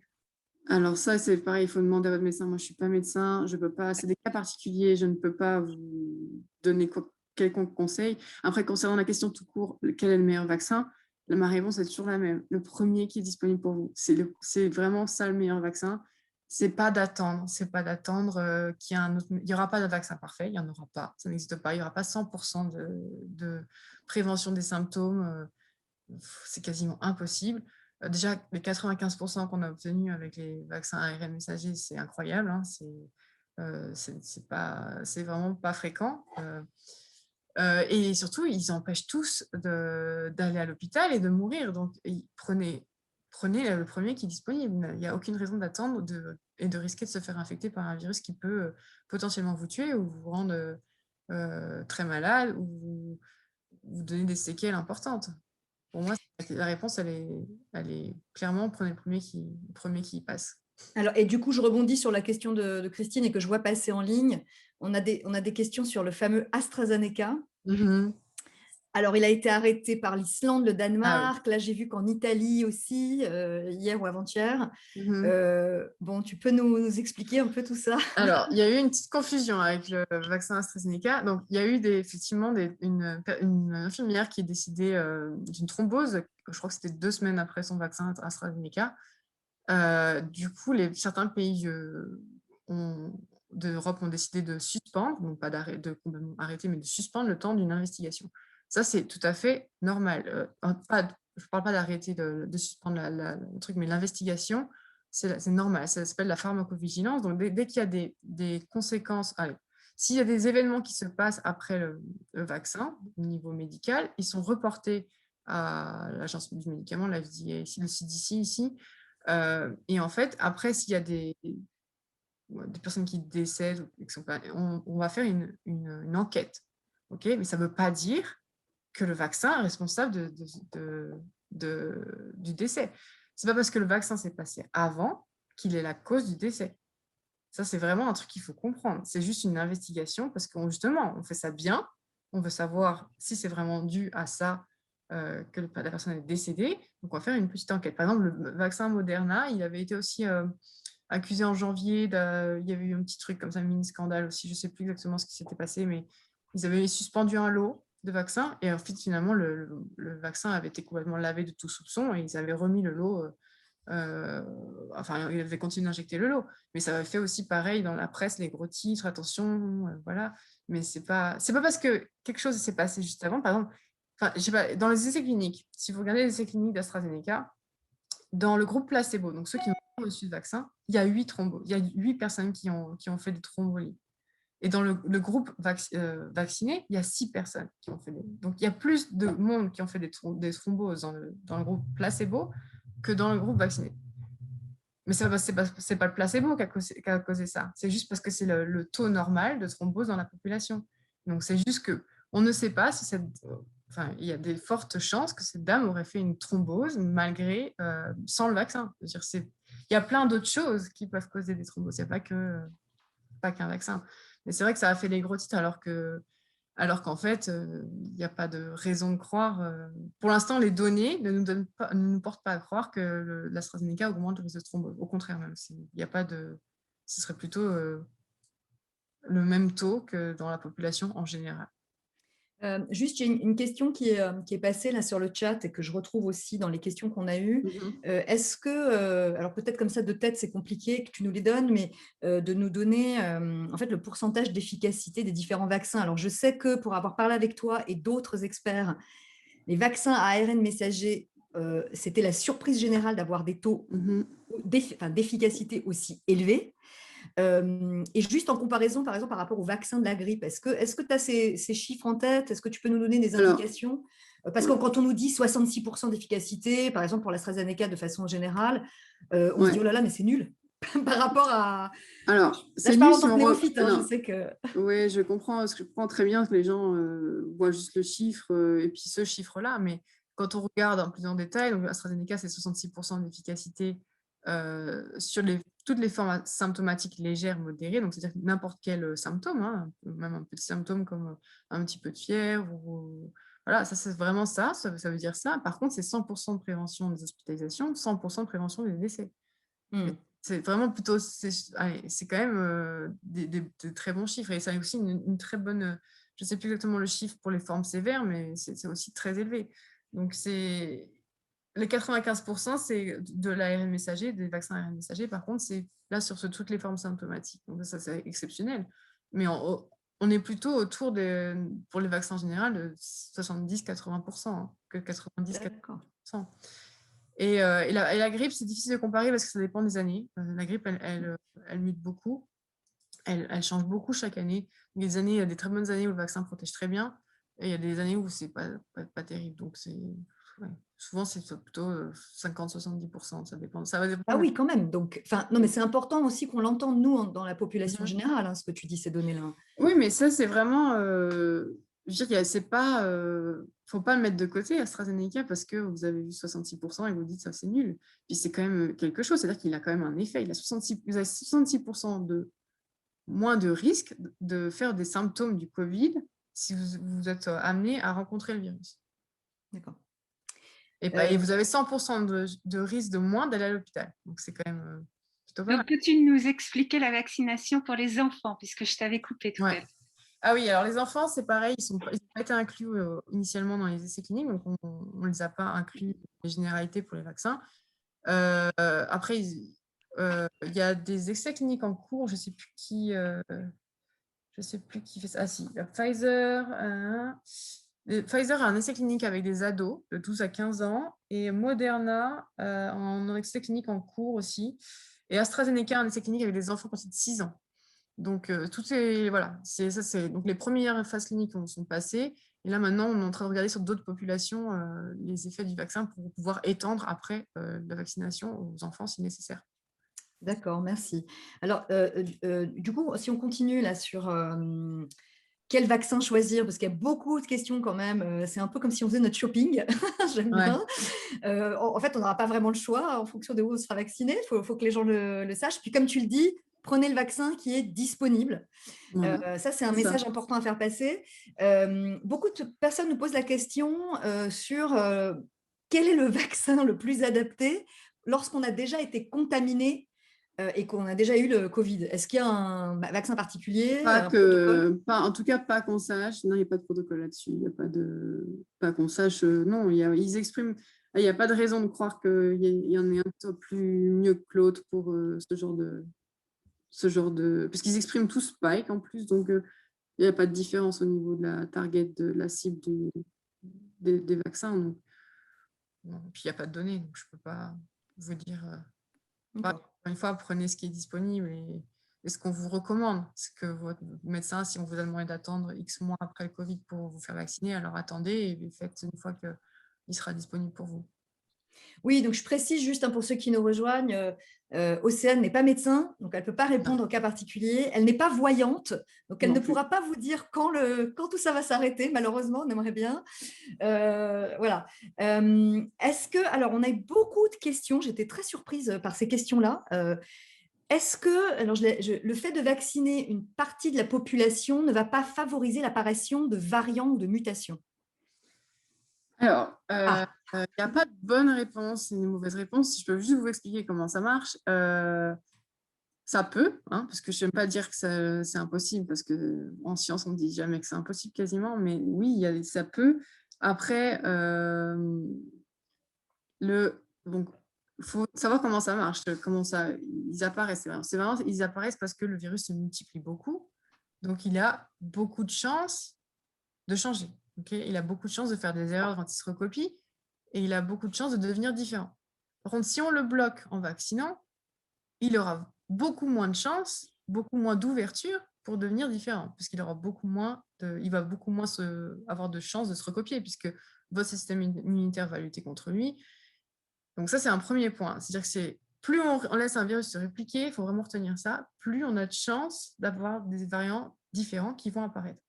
Alors ça, c'est pareil, il faut demander à votre médecin. Moi, je ne suis pas médecin, je peux pas, c'est des cas particuliers, je ne peux pas vous donner quelconque conseil. Après, concernant la question tout court, quel est le meilleur vaccin? Ma réponse est toujours la même. Le premier qui est disponible pour vous, c'est vraiment ça le meilleur vaccin. C'est pas d'attendre qu'il y ait un autre. Il n'y aura pas de vaccin parfait, il n'y en aura pas, ça n'existe pas. Il n'y aura pas 100% de prévention des symptômes. C'est quasiment impossible. Déjà, les 95% qu'on a obtenus avec les vaccins ARN messagers, c'est incroyable. Hein, C'est vraiment pas fréquent. Et surtout, ils empêchent tous d'aller à l'hôpital et de mourir. Donc, prenez le premier qui est disponible. Il n'y a aucune raison d'attendre et de risquer de se faire infecter par un virus qui peut potentiellement vous tuer ou vous rendre très malade ou vous donner des séquelles importantes. Pour moi, la réponse, elle est clairement prenez le premier qui y passe. Alors, et du coup, je rebondis sur la question de Christine et que je vois passer en ligne. On a des questions sur le fameux AstraZeneca. Alors, il a été arrêté par l'Islande, le Danemark. Ah oui. Là, j'ai vu qu'en Italie aussi, hier ou avant-hier. Bon, tu peux nous expliquer un peu tout ça? Alors, il y a eu une petite confusion avec le vaccin AstraZeneca. Donc, il y a eu effectivement une infirmière qui est décédée d'une thrombose. Je crois que c'était 2 semaines après son vaccin AstraZeneca. Du coup, certains pays d'Europe ont décidé de suspendre, donc pas de complètement arrêter, mais de suspendre le temps d'une investigation. Ça, c'est tout à fait normal. Je ne parle pas d'arrêter de suspendre le truc, mais l'investigation, c'est normal. Ça s'appelle la pharmacovigilance. Donc, dès qu'il y a des conséquences, s'il y a des événements qui se passent après le vaccin, au niveau médical, ils sont reportés à l'Agence du médicament, la FDA, le CDC ici. Et en fait, après, s'il y a des personnes qui décèdent, on va faire une enquête. Okay, mais ça ne veut pas dire que le vaccin est responsable du décès. Ce n'est pas parce que le vaccin s'est passé avant qu'il est la cause du décès. Ça, c'est vraiment un truc qu'il faut comprendre. C'est juste une investigation parce que justement, on fait ça bien. On veut savoir si c'est vraiment dû à ça que la personne est décédée. Donc, on va faire une petite enquête. Par exemple, le vaccin Moderna, il avait été aussi accusé en janvier. Il y avait eu un petit truc comme ça, un mini scandale aussi. Je ne sais plus exactement ce qui s'était passé, mais ils avaient suspendu un lot de vaccins et en fait, finalement, le vaccin avait été complètement lavé de tout soupçon et ils avaient remis le lot. Enfin, il avait continué d'injecter le lot, mais ça avait fait aussi pareil dans la presse, les gros titres, attention, voilà. Mais c'est pas parce que quelque chose s'est passé juste avant. Par exemple, je sais pas, dans les essais cliniques, si vous regardez les essais cliniques d'AstraZeneca, dans le groupe placebo, donc ceux qui n'ont pas reçu de vaccin, il y a 8 thrombos, il y a 8 personnes qui ont fait des thrombolies. Et dans le groupe vacciné, il y a 6 personnes qui ont fait des... Donc, il y a plus de monde qui ont fait des thromboses dans le groupe placebo que dans le groupe vacciné. Mais ce n'est pas le placebo qui a causé ça. C'est juste parce que c'est le taux normal de thrombose dans la population. Donc, c'est juste qu'on ne sait pas si il y a des fortes chances que cette dame aurait fait une thrombose sans le vaccin. Il y a plein d'autres choses qui peuvent causer des thromboses. Il n'y a pas qu'un vaccin. Mais c'est vrai que ça a fait les gros titres alors qu'en fait, il n'y a pas de raison de croire. Pour l'instant, les données ne nous portent pas à croire que l'AstraZeneca augmente le risque de thrombose. Au contraire, même, ce serait plutôt le même taux que dans la population en général. Juste, il y a une question qui est passée là sur le chat et que je retrouve aussi dans les questions qu'on a eues. Est-ce que, alors peut-être comme ça de tête c'est compliqué que tu nous les donnes, mais de nous donner en fait le pourcentage d'efficacité des différents vaccins. Alors je sais que pour avoir parlé avec toi et d'autres experts, les vaccins à ARN messager, c'était la surprise générale d'avoir des taux d'efficacité aussi élevés. Et juste en comparaison, par exemple, par rapport au vaccin de la grippe, est-ce que tu as ces chiffres en tête? Est-ce que tu peux nous donner des indications? Parce que quand on nous dit 66% d'efficacité, par exemple pour l'AstraZeneca de façon générale, on se dit, oh là là, mais c'est nul par rapport à... Alors, là, je parle en tant que néophyte, hein, je sais que... Oui, je comprends très bien que les gens voient juste le chiffre et puis ce chiffre-là, mais quand on regarde un peu plus en détail, donc AstraZeneca, c'est 66% d'efficacité sur toutes les formes symptomatiques légères, modérées, donc c'est-à-dire n'importe quel symptôme, hein, même un petit symptôme comme un petit peu de fièvre, voilà, ça c'est vraiment ça veut dire ça. Par contre, c'est 100% de prévention des hospitalisations, 100% de prévention des décès. C'est vraiment plutôt, c'est quand même des très bons chiffres et c'est aussi une très bonne, je ne sais plus exactement le chiffre pour les formes sévères, mais c'est aussi très élevé. Donc, les 95%, c'est de l'ARN messager, des vaccins ARN messager. Par contre, c'est là sur toutes les formes symptomatiques. Donc, ça, c'est exceptionnel. Mais on est plutôt autour pour les vaccins en général, de 70-80%, hein, que 90-80%. Et la grippe, c'est difficile de comparer parce que ça dépend des années. La grippe, elle mute beaucoup. elle change beaucoup chaque année. Il y a des très bonnes années où le vaccin protège très bien, et il y a des années où c'est pas terrible. Donc, souvent, c'est plutôt 50-70%. Ça dépend. Ça va Ah dépendre. oui, quand même. Donc, non, mais c'est important aussi qu'on l'entende, nous, dans la population Mhm. générale, ce que tu dis, ces données-là. Oui, mais ça, c'est vraiment. Je veux dire, c'est pas. Faut pas le mettre de côté, AstraZeneca, parce que vous avez vu 66% et vous dites ça, c'est nul. Puis c'est quand même quelque chose. C'est-à-dire qu'il a quand même un effet. Vous avez 66% de moins de risque de faire des symptômes du Covid si vous êtes amené à rencontrer le virus. D'accord. Et vous avez 100% de risque de moins d'aller à l'hôpital. Donc, c'est quand même plutôt pas mal. Donc, peux-tu nous expliquer la vaccination pour les enfants, puisque je t'avais coupé tout à l'heure? Ah oui, alors les enfants, c'est pareil, ils n'ont pas été inclus initialement dans les essais cliniques, donc on ne les a pas inclus dans les généralités pour les vaccins. Après, il y a des essais cliniques en cours, je ne sais plus qui fait ça. Ah si, Pfizer. Pfizer a un essai clinique avec des ados de 12 à 15 ans, et Moderna en un essai clinique en cours aussi, et AstraZeneca un essai clinique avec des enfants de 6 ans. Donc, tout est, voilà, donc les premières phases cliniques sont passées, et là maintenant on est en train de regarder sur d'autres populations les effets du vaccin pour pouvoir étendre après la vaccination aux enfants si nécessaire. D'accord, merci. Alors, du coup, si on continue là sur quel vaccin choisir, parce qu'il y a beaucoup de questions quand même, c'est un peu comme si on faisait notre shopping, j'aime bien. En fait, on n'aura pas vraiment le choix en fonction de où on sera vacciné, il faut que les gens le sachent. Puis comme tu le dis, prenez le vaccin qui est disponible. Ça, c'est un message important à faire passer. Beaucoup de personnes nous posent la question sur quel est le vaccin le plus adapté lorsqu'on a déjà été contaminé et qu'on a déjà eu le Covid. Est-ce qu'il y a un vaccin particulier, En tout cas, pas qu'on sache. Non, il n'y a pas de protocole là-dessus. Il n'y a pas qu'on sache. Non, ils expriment. Il n'y a pas de raison de croire qu'il y en ait un plus mieux que l'autre pour ce genre de. Parce qu'ils expriment tous Spike en plus, donc il n'y a pas de différence au niveau de la target, de la cible des vaccins. Donc. Non. Puis il n'y a pas de données, donc je ne peux pas vous dire. Encore une fois, prenez ce qui est disponible et ce qu'on vous recommande. C'est que votre médecin, si on vous a demandé d'attendre X mois après le Covid pour vous faire vacciner, alors attendez et faites une fois qu'il sera disponible pour vous. Oui, donc je précise juste pour ceux qui nous rejoignent, Océane n'est pas médecin, donc elle ne peut pas répondre au cas particulier. Elle n'est pas voyante, donc elle ne pourra pas vous dire quand tout ça va s'arrêter, malheureusement, on aimerait bien. Voilà. Est-ce que, alors on a eu beaucoup de questions, j'étais très surprise par ces questions-là. Est-ce que alors le fait de vacciner une partie de la population ne va pas favoriser l'apparition de variants ou de mutations? Alors, il n'y a pas de bonne réponse et de mauvaise réponse. Je peux juste vous expliquer comment ça marche. Ça peut, parce que je n'aime pas dire que c'est impossible, parce qu'en science, on ne dit jamais que c'est impossible quasiment, mais oui, ça peut. Après, donc, il faut savoir comment ça marche, ils apparaissent. C'est vraiment, ils apparaissent parce que le virus se multiplie beaucoup, donc il a beaucoup de chances de changer. Okay, il a beaucoup de chances de faire des erreurs quand il se recopie, et il a beaucoup de chances de devenir différent. Par contre, si on le bloque en vaccinant, il aura beaucoup moins de chances, beaucoup moins d'ouverture pour devenir différent, puisqu'il aura il va beaucoup moins avoir de chances de se recopier, puisque votre système immunitaire va lutter contre lui. Donc ça, c'est un premier point. C'est-à-dire que plus on laisse un virus se répliquer, il faut vraiment retenir ça, plus on a de chances d'avoir des variants différents qui vont apparaître.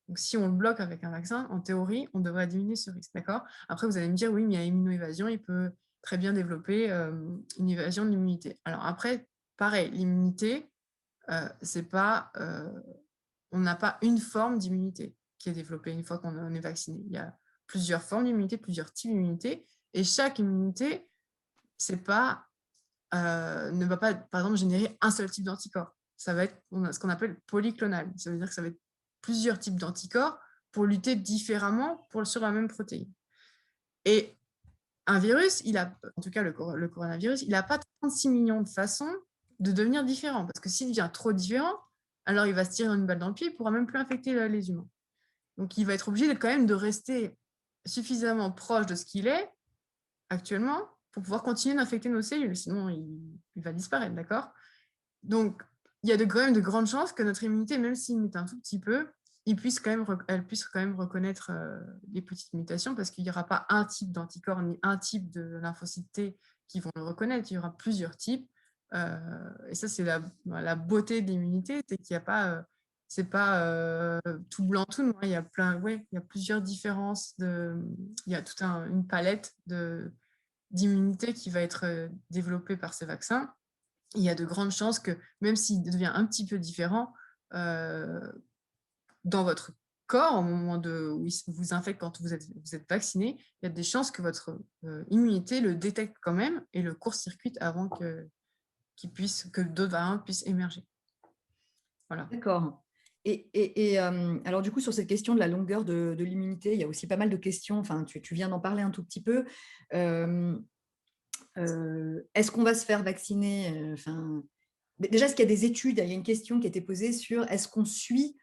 Donc, si on le bloque avec un vaccin, en théorie, on devrait diminuer ce risque, d'accord? Après, vous allez me dire, oui, mais il y a immunoévasion, il peut très bien développer une évasion de l'immunité. Alors après, pareil, l'immunité, c'est pas, on n'a pas une forme d'immunité qui est développée une fois qu'on est vacciné. Il y a plusieurs formes d'immunité, plusieurs types d'immunité, et chaque immunité, ne va pas, par exemple, générer un seul type d'anticorps. Ça va être ce qu'on appelle polyclonal. Ça veut dire que ça va être plusieurs types d'anticorps pour lutter différemment sur la même protéine. Et un virus, en tout cas le coronavirus, il n'a pas 36 millions de façons de devenir différent. Parce que s'il devient trop différent, alors il va se tirer une balle dans le pied, il ne pourra même plus infecter les humains. Donc il va être obligé quand même de rester suffisamment proche de ce qu'il est actuellement pour pouvoir continuer d'infecter nos cellules. Sinon, il va disparaître, d'accord? Donc, il y a quand même de grandes chances que notre immunité, même s'il mute un tout petit peu, elle puisse quand même reconnaître les petites mutations, parce qu'il n'y aura pas un type d'anticorps ni un type de lymphocyte T qui vont le reconnaître. Il y aura plusieurs types. Et ça, c'est la beauté de l'immunité, c'est qu'il n'y a pas, c'est pas tout blanc, tout noir. Il y a il y a plusieurs différences. Il y a toute une palette d'immunité qui va être développée par ces vaccins. Il y a de grandes chances que, même s'il devient un petit peu différent, dans votre corps, au moment où il vous infecte quand vous êtes vacciné, il y a des chances que votre immunité le détecte quand même et le court-circuite avant que d'autres variants puissent émerger. Voilà. D'accord. Et alors, du coup, sur cette question de la longueur de l'immunité, il y a aussi pas mal de questions. Enfin, tu viens d'en parler un tout petit peu. Est-ce qu'on va se faire vacciner déjà, est-ce qu'il y a des études? Il y a une question qui a été posée sur est-ce qu'on suit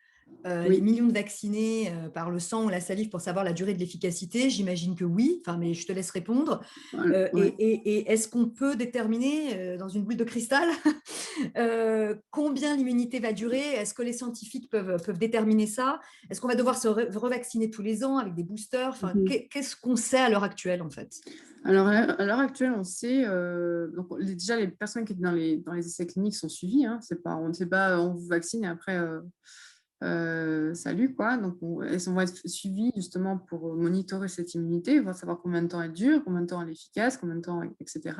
les millions de vaccinés par le sang ou la salive pour savoir la durée de l'efficacité? J'imagine que oui, mais je te laisse répondre. Et est-ce qu'on peut déterminer dans une boule de cristal combien l'immunité va durer? Est-ce que les scientifiques peuvent déterminer ça? Est-ce qu'on va devoir se revacciner tous les ans avec des boosters? Qu'est-ce qu'on sait à l'heure actuelle, en fait? Alors, à l'heure actuelle, on sait, donc, déjà, les personnes qui étaient dans les essais cliniques sont suivies. Hein, on ne sait pas, on vous vaccine et après, salut, quoi. Donc, elles vont être suivies justement pour monitorer cette immunité, voir savoir combien de temps elle dure, combien de temps elle est efficace, combien de temps, etc.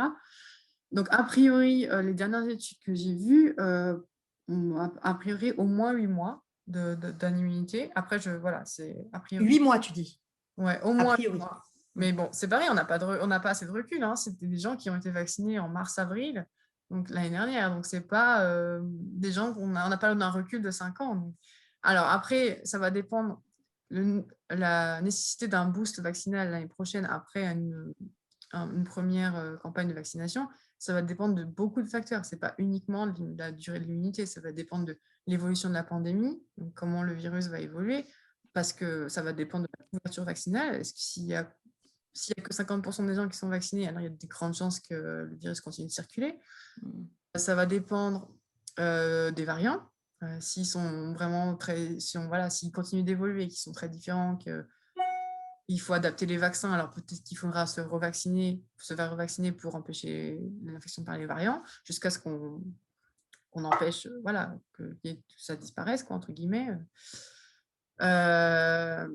Donc, a priori, les dernières études que j'ai vues, a priori, au moins 8 mois d'immunité. Après, voilà, c'est a priori. 8 mois, tu dis? Ouais, au moins 8 mois. Mais bon, c'est pareil, on n'a pas assez de recul. Hein. C'était des gens qui ont été vaccinés en mars-avril, donc l'année dernière. Donc, c'est pas des gens on n'a pas un recul de 5 ans. Donc. Alors, après, ça va dépendre la nécessité d'un boost vaccinal l'année prochaine après une première campagne de vaccination. Ça va dépendre de beaucoup de facteurs. Ce n'est pas uniquement de la durée de l'immunité. Ça va dépendre de l'évolution de la pandémie, donc comment le virus va évoluer, parce que ça va dépendre de la couverture vaccinale. Est-ce que s'il y a que 50% des gens qui sont vaccinés, alors il y a de grandes chances que le virus continue de circuler. Ça va dépendre des variants. S'ils sont vraiment s'ils continuent d'évoluer, qu'ils sont très différents, qu'il faut adapter les vaccins, alors peut-être qu'il faudra se faire revacciner pour empêcher l'infection par les variants, jusqu'à ce qu'on empêche que ça disparaisse, quoi, entre guillemets. Ça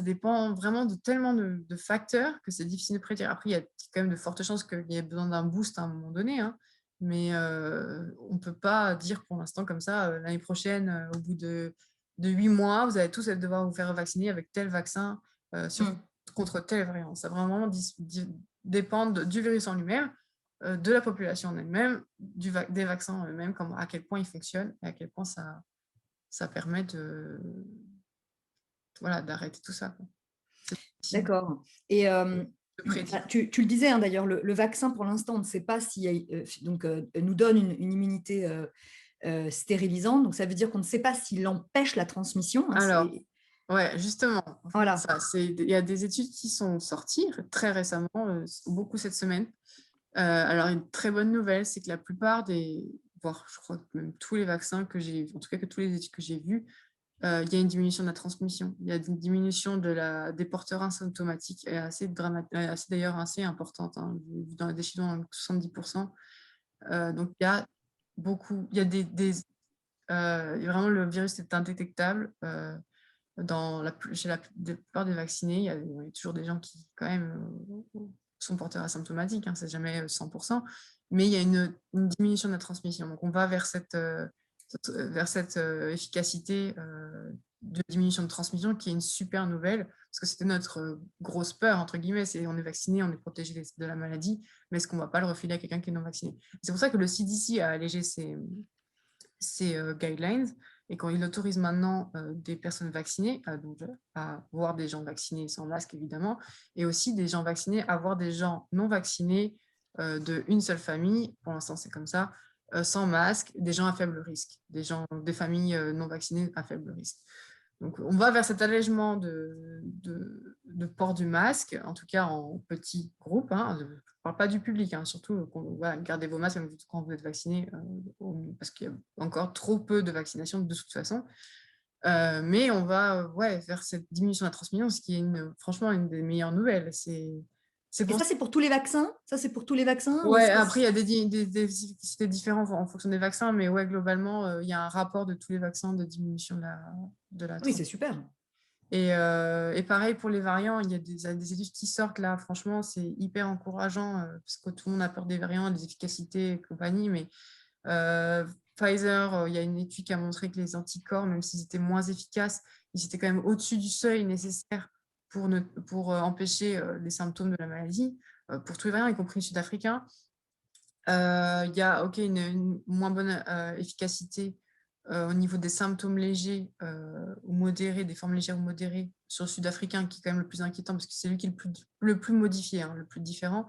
dépend vraiment de tellement de facteurs que c'est difficile de prédire. Après, il y a quand même de fortes chances qu'il y ait besoin d'un boost à un moment donné, hein, mais on ne peut pas dire pour l'instant comme ça, l'année prochaine, au bout de 8 mois, vous allez tous devoir vous faire vacciner avec tel vaccin contre tel variant. Ça va vraiment dépendre du virus en lui-même, de la population en elle-même, des vaccins en eux-mêmes, à quel point ils fonctionnent et à quel point ça permet d'arrêter tout ça. D'accord. Et tu le disais, hein, d'ailleurs, le vaccin, pour l'instant, on ne sait pas s'il nous donne une immunité stérilisante. Donc, ça veut dire qu'on ne sait pas s'il empêche la transmission. Hein, alors, justement. Voilà. Il y a des études qui sont sorties très récemment, beaucoup cette semaine. Alors, une très bonne nouvelle, c'est que la plupart voire je crois que même tous les vaccins que j'ai, en tout cas que tous les études que j'ai vues, il y a une diminution de la transmission. Il y a une diminution des porteurs asymptomatiques assez d'ailleurs assez importante, hein, dans des chiffres de 70%. Donc, il y a beaucoup, il y a vraiment le virus est indétectable chez la plupart des vaccinés. Il y a toujours des gens qui, quand même, sont porteurs asymptomatiques, hein, c'est jamais 100%, mais il y a une diminution de la transmission. Donc, on va vers cette efficacité de diminution de transmission qui est une super nouvelle, parce que c'était notre grosse peur, entre guillemets, on est vacciné, on est protégé de la maladie, mais est-ce qu'on ne va pas le refiler à quelqu'un qui est non vacciné? C'est pour ça que le CDC a allégé ses guidelines, et quand il autorise maintenant des personnes vaccinées à voir des gens vaccinés sans masque, évidemment, et aussi des gens vaccinés à voir des gens non vaccinés d'une seule famille, pour l'instant c'est comme ça, sans masque, des gens à faible risque, des familles non vaccinées à faible risque. Donc, on va vers cet allègement de port du masque, en tout cas en petits groupes. Je ne parle pas du public, surtout voilà, gardez vos masques quand vous êtes vacciné, parce qu'il y a encore trop peu de vaccination de toute façon. Mais on va vers cette diminution de la transmission, ce qui est franchement une des meilleures nouvelles. Et ça, c'est pour tous les vaccins? Ça, c'est pour tous les vaccins? Ouais, après, il y a des efficacités différentes en fonction des vaccins, mais globalement, il y a un rapport de tous les vaccins de diminution de la Oui, transmission. c'est super. Et pareil pour les variants, il y a des études qui sortent là, franchement, c'est hyper encourageant parce que tout le monde a peur des variants, des efficacités et compagnie, mais Pfizer, il y a une étude qui a montré que les anticorps, même s'ils étaient moins efficaces, ils étaient quand même au-dessus du seuil nécessaire pour empêcher les symptômes de la maladie, pour tous les variants, y compris les sud-africains. Il y a une moins bonne efficacité au niveau des symptômes légers ou modérés, des formes légères ou modérées sur le sud-africain, qui est quand même le plus inquiétant parce que c'est lui qui est le plus modifié, le plus différent.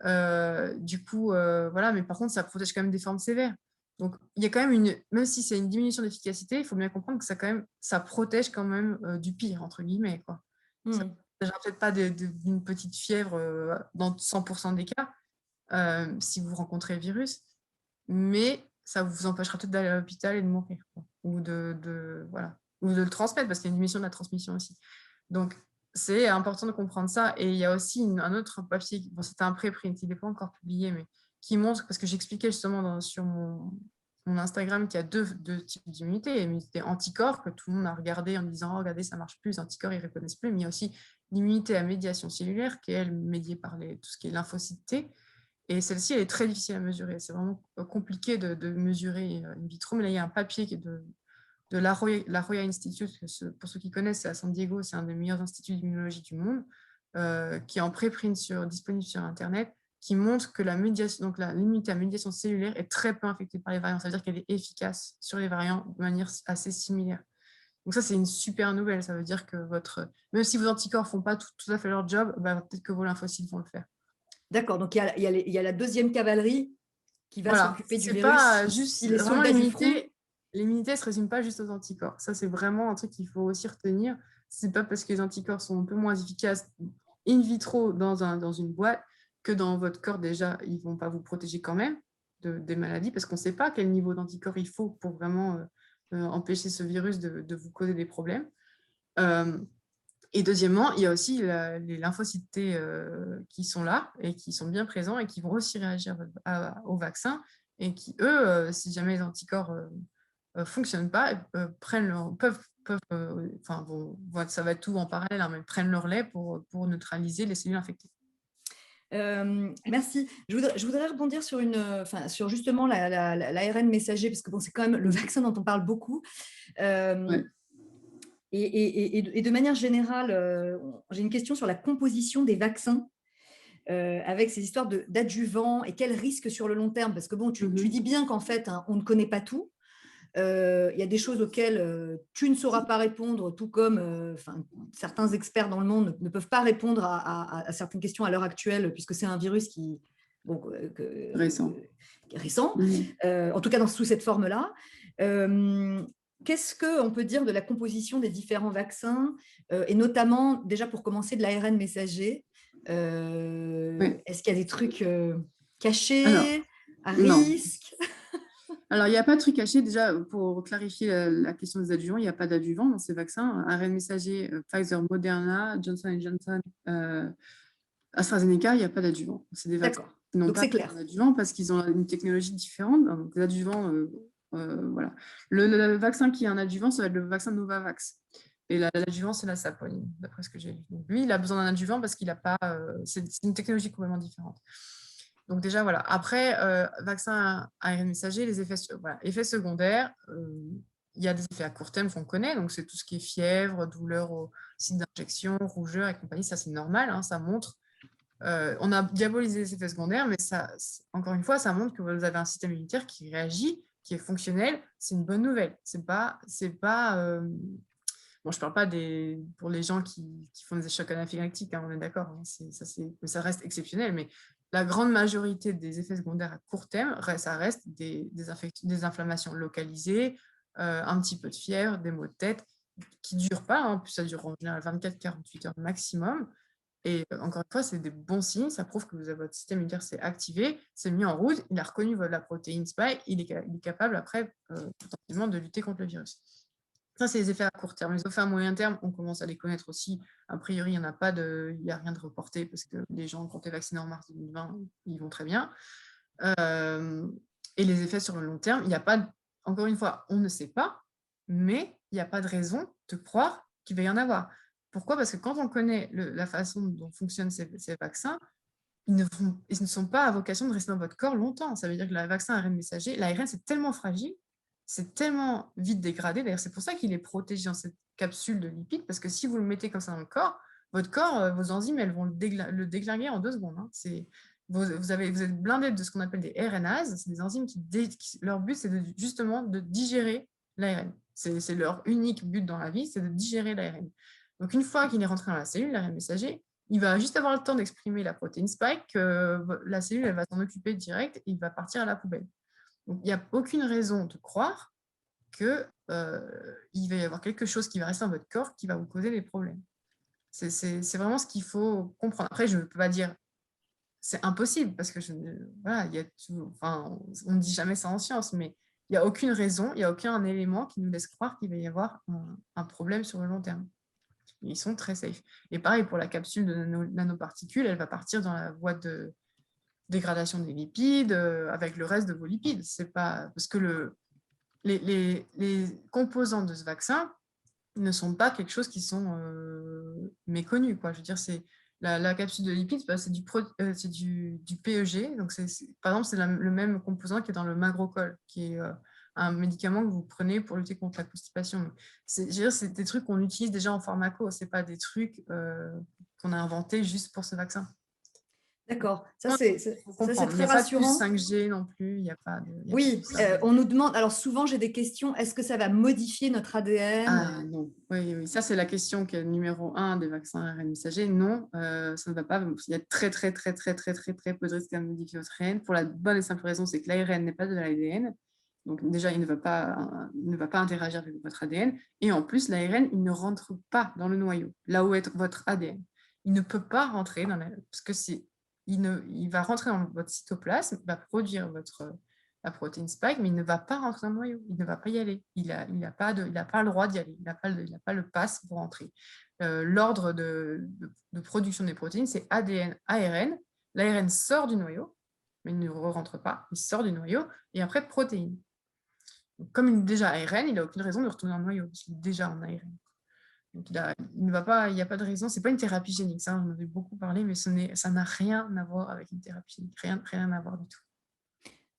Du coup, voilà, mais par contre, ça protège quand même des formes sévères. Donc, il y a quand même même si c'est une diminution d'efficacité, il faut bien comprendre que ça protège quand même du pire, entre guillemets, quoi. Ça ne protégera peut-être pas d'une petite fièvre dans 100% des cas, si vous rencontrez le virus, mais ça vous empêchera peut-être d'aller à l'hôpital et de mourir, quoi. Ou voilà, ou de le transmettre, parce qu'il y a une diminution de la transmission aussi. Donc, c'est important de comprendre ça. Et il y a aussi un autre papier, c'était un préprint, il n'est pas encore publié, mais qui montre, parce que j'expliquais justement sur mon Instagram qu'il y a deux types d'immunité. L'immunité anticorps, que tout le monde a regardé en disant « Oh, regardez, ça ne marche plus, les anticorps, ils ne reconnaissent plus », mais il y a aussi l'immunité à médiation cellulaire, qui est, elle, médiée par tout ce qui est lymphocyte T. Et celle-ci, elle est très difficile à mesurer. C'est vraiment compliqué de mesurer in vitro. Mais là, il y a un papier qui est de la Roya Institute, pour ceux qui connaissent, c'est à San Diego, c'est un des meilleurs instituts d'immunologie du monde, qui est en préprint disponible sur Internet, qui montre que l'immunité à médiation cellulaire est très peu infectée par les variants. Ça veut dire qu'elle est efficace sur les variants de manière assez similaire. Donc ça, c'est une super nouvelle. Ça veut dire que même si vos anticorps ne font pas tout à fait leur job, peut-être que vos lymphocytes vont le faire. D'accord, donc il y a la deuxième cavalerie qui va s'occuper du virus. Pas juste vraiment l'immunité ne se résume pas juste aux anticorps. Ça, c'est vraiment un truc qu'il faut aussi retenir. Ce n'est pas parce que les anticorps sont un peu moins efficaces in vitro dans une boîte que dans votre corps, déjà, ils ne vont pas vous protéger quand même des maladies, parce qu'on ne sait pas quel niveau d'anticorps il faut pour vraiment empêcher ce virus de vous causer des problèmes. Et deuxièmement, il y a aussi les lymphocytes T qui sont là et qui sont bien présents et qui vont aussi réagir au vaccin et qui, eux, si jamais les anticorps ne fonctionnent pas, ça va être tout en parallèle, mais prennent leur lait pour neutraliser les cellules infectées. Merci. Je voudrais rebondir sur justement l'ARN messager, parce que c'est quand même le vaccin dont on parle beaucoup. Ouais. Et de manière générale, j'ai une question sur la composition des vaccins avec ces histoires d'adjuvants et quels risques sur le long terme. Parce que tu dis bien qu'en fait, on ne connaît pas tout. Il y a des choses auxquelles tu ne sauras pas répondre, tout comme certains experts dans le monde ne peuvent pas répondre à certaines questions à l'heure actuelle, puisque c'est un virus qui récent. En tout cas sous cette forme-là. Qu'est-ce qu'on peut dire de la composition des différents vaccins et notamment, déjà pour commencer, de l'ARN messager? Est-ce qu'il y a des trucs cachés, à risque? Alors, il n'y a pas de truc caché. Déjà, pour clarifier la question des adjuvants, il n'y a pas d'adjuvants dans ces vaccins. ARN messager, Pfizer, Moderna, Johnson & Johnson, AstraZeneca, il n'y a pas d'adjuvant. C'est des vaccins qui n'ont pas d'adjuvant parce qu'ils ont une technologie différente. Donc, les adjuvants, voilà. Le vaccin qui a un adjuvant, ça va être le vaccin Novavax. Et l'adjuvant, c'est la saponie, d'après ce que j'ai vu. Donc, lui, il a besoin d'un adjuvant parce qu'il n'a pas... c'est une technologie complètement différente. Donc déjà, voilà. Après, vaccin ARN messager, les effets secondaires, il y a des effets à court terme qu'on connaît, donc c'est tout ce qui est fièvre, douleur au site d'injection, rougeur et compagnie, ça c'est normal, ça montre. On a diabolisé les effets secondaires, mais encore une fois, ça montre que vous avez un système immunitaire qui réagit, qui est fonctionnel, c'est une bonne nouvelle. C'est pas bon, je ne parle pas pour les gens qui font des chocs anaphylactiques, on est d'accord, ça reste exceptionnel, mais la grande majorité des effets secondaires à court terme, ça reste des inflammations localisées, un petit peu de fièvre, des maux de tête, qui ne durent pas, hein, puis ça dure en général 24-48 heures maximum. Et encore une fois, c'est des bons signes, ça prouve que votre système immunitaire s'est activé, s'est mis en route, il a reconnu la protéine spike, il est capable après potentiellement de lutter contre le virus. Ça, c'est les effets à court terme. Les effets à moyen terme, on commence à les connaître aussi. A priori, il n'y a rien de reporté parce que les gens qui ont été vaccinés en mars 2020, ils vont très bien. Et les effets sur le long terme, il n'y a pas, encore une fois, on ne sait pas, mais il n'y a pas de raison de croire qu'il va y en avoir. Pourquoi? Parce que quand on connaît la façon dont fonctionnent ces vaccins, ils ne sont pas à vocation de rester dans votre corps longtemps. Ça veut dire que le vaccin ARN messager, l'ARN, c'est tellement fragile, c'est tellement vite dégradé. D'ailleurs, c'est pour ça qu'il est protégé dans cette capsule de lipides, parce que si vous le mettez comme ça dans le corps, votre corps, vos enzymes, elles vont le déglinguer en 2 secondes. Hein. Vous êtes blindé de ce qu'on appelle des RNAs, c'est des enzymes leur but, c'est justement de digérer l'ARN. C'est leur unique but dans la vie, c'est de digérer l'ARN. Donc, une fois qu'il est rentré dans la cellule, l'ARN messager, il va juste avoir le temps d'exprimer la protéine spike, la cellule, elle va s'en occuper direct et il va partir à la poubelle. Donc, il n'y a aucune raison de croire qu'il va y avoir quelque chose qui va rester dans votre corps qui va vous causer des problèmes. C'est vraiment ce qu'il faut comprendre. Après, je ne peux pas dire c'est impossible parce que voilà, on ne dit jamais ça en science, mais il n'y a aucune raison, il n'y a aucun élément qui nous laisse croire qu'il va y avoir un problème sur le long terme. Ils sont très safe. Et pareil, pour la capsule de nanoparticules, elle va partir dans la voie de dégradation des lipides avec le reste de vos lipides. C'est pas parce que les composants de ce vaccin ne sont pas quelque chose qui sont méconnus, quoi. Je veux dire, c'est la capsule de lipides, c'est du PEG. Donc, par exemple, c'est le même composant qui est dans le Magrocol, qui est un médicament que vous prenez pour lutter contre la constipation. C'est des trucs qu'on utilise déjà en pharmaco, c'est pas des trucs qu'on a inventés juste pour ce vaccin. D'accord, ça c'est très rassurant. Il n'y a pas de plus 5G non plus, il n'y a pas de... Oui, on nous demande, alors souvent j'ai des questions, est-ce que ça va modifier notre ADN? Ah non, oui, ça c'est la question qui est numéro 1 des vaccins ARN messagers. Non, ça ne va pas, il y a très peu de risques à modifier votre ARN. Pour la bonne et simple raison, c'est que l'ARN n'est pas de l'ADN. Donc déjà, il ne va pas interagir avec votre ADN. Et en plus, l'ARN, il ne rentre pas dans le noyau, là où est votre ADN. Il ne peut pas rentrer parce que il va rentrer dans votre cytoplasme, va produire la protéine spike, mais il ne va pas rentrer dans le noyau, il ne va pas y aller. Il n'a pas le droit d'y aller, il n'a pas le pass pour entrer. L'ordre de production des protéines, c'est ADN, ARN. L'ARN sort du noyau, mais il ne rentre pas, il sort du noyau, et après protéines. Comme il est déjà ARN, il n'a aucune raison de retourner dans le noyau, parce qu'il est déjà en ARN. Donc il n'y a pas de raison, ce n'est pas une thérapie génique, ça on en avait beaucoup parlé, mais ça n'a rien à voir avec une thérapie génique, rien à voir du tout.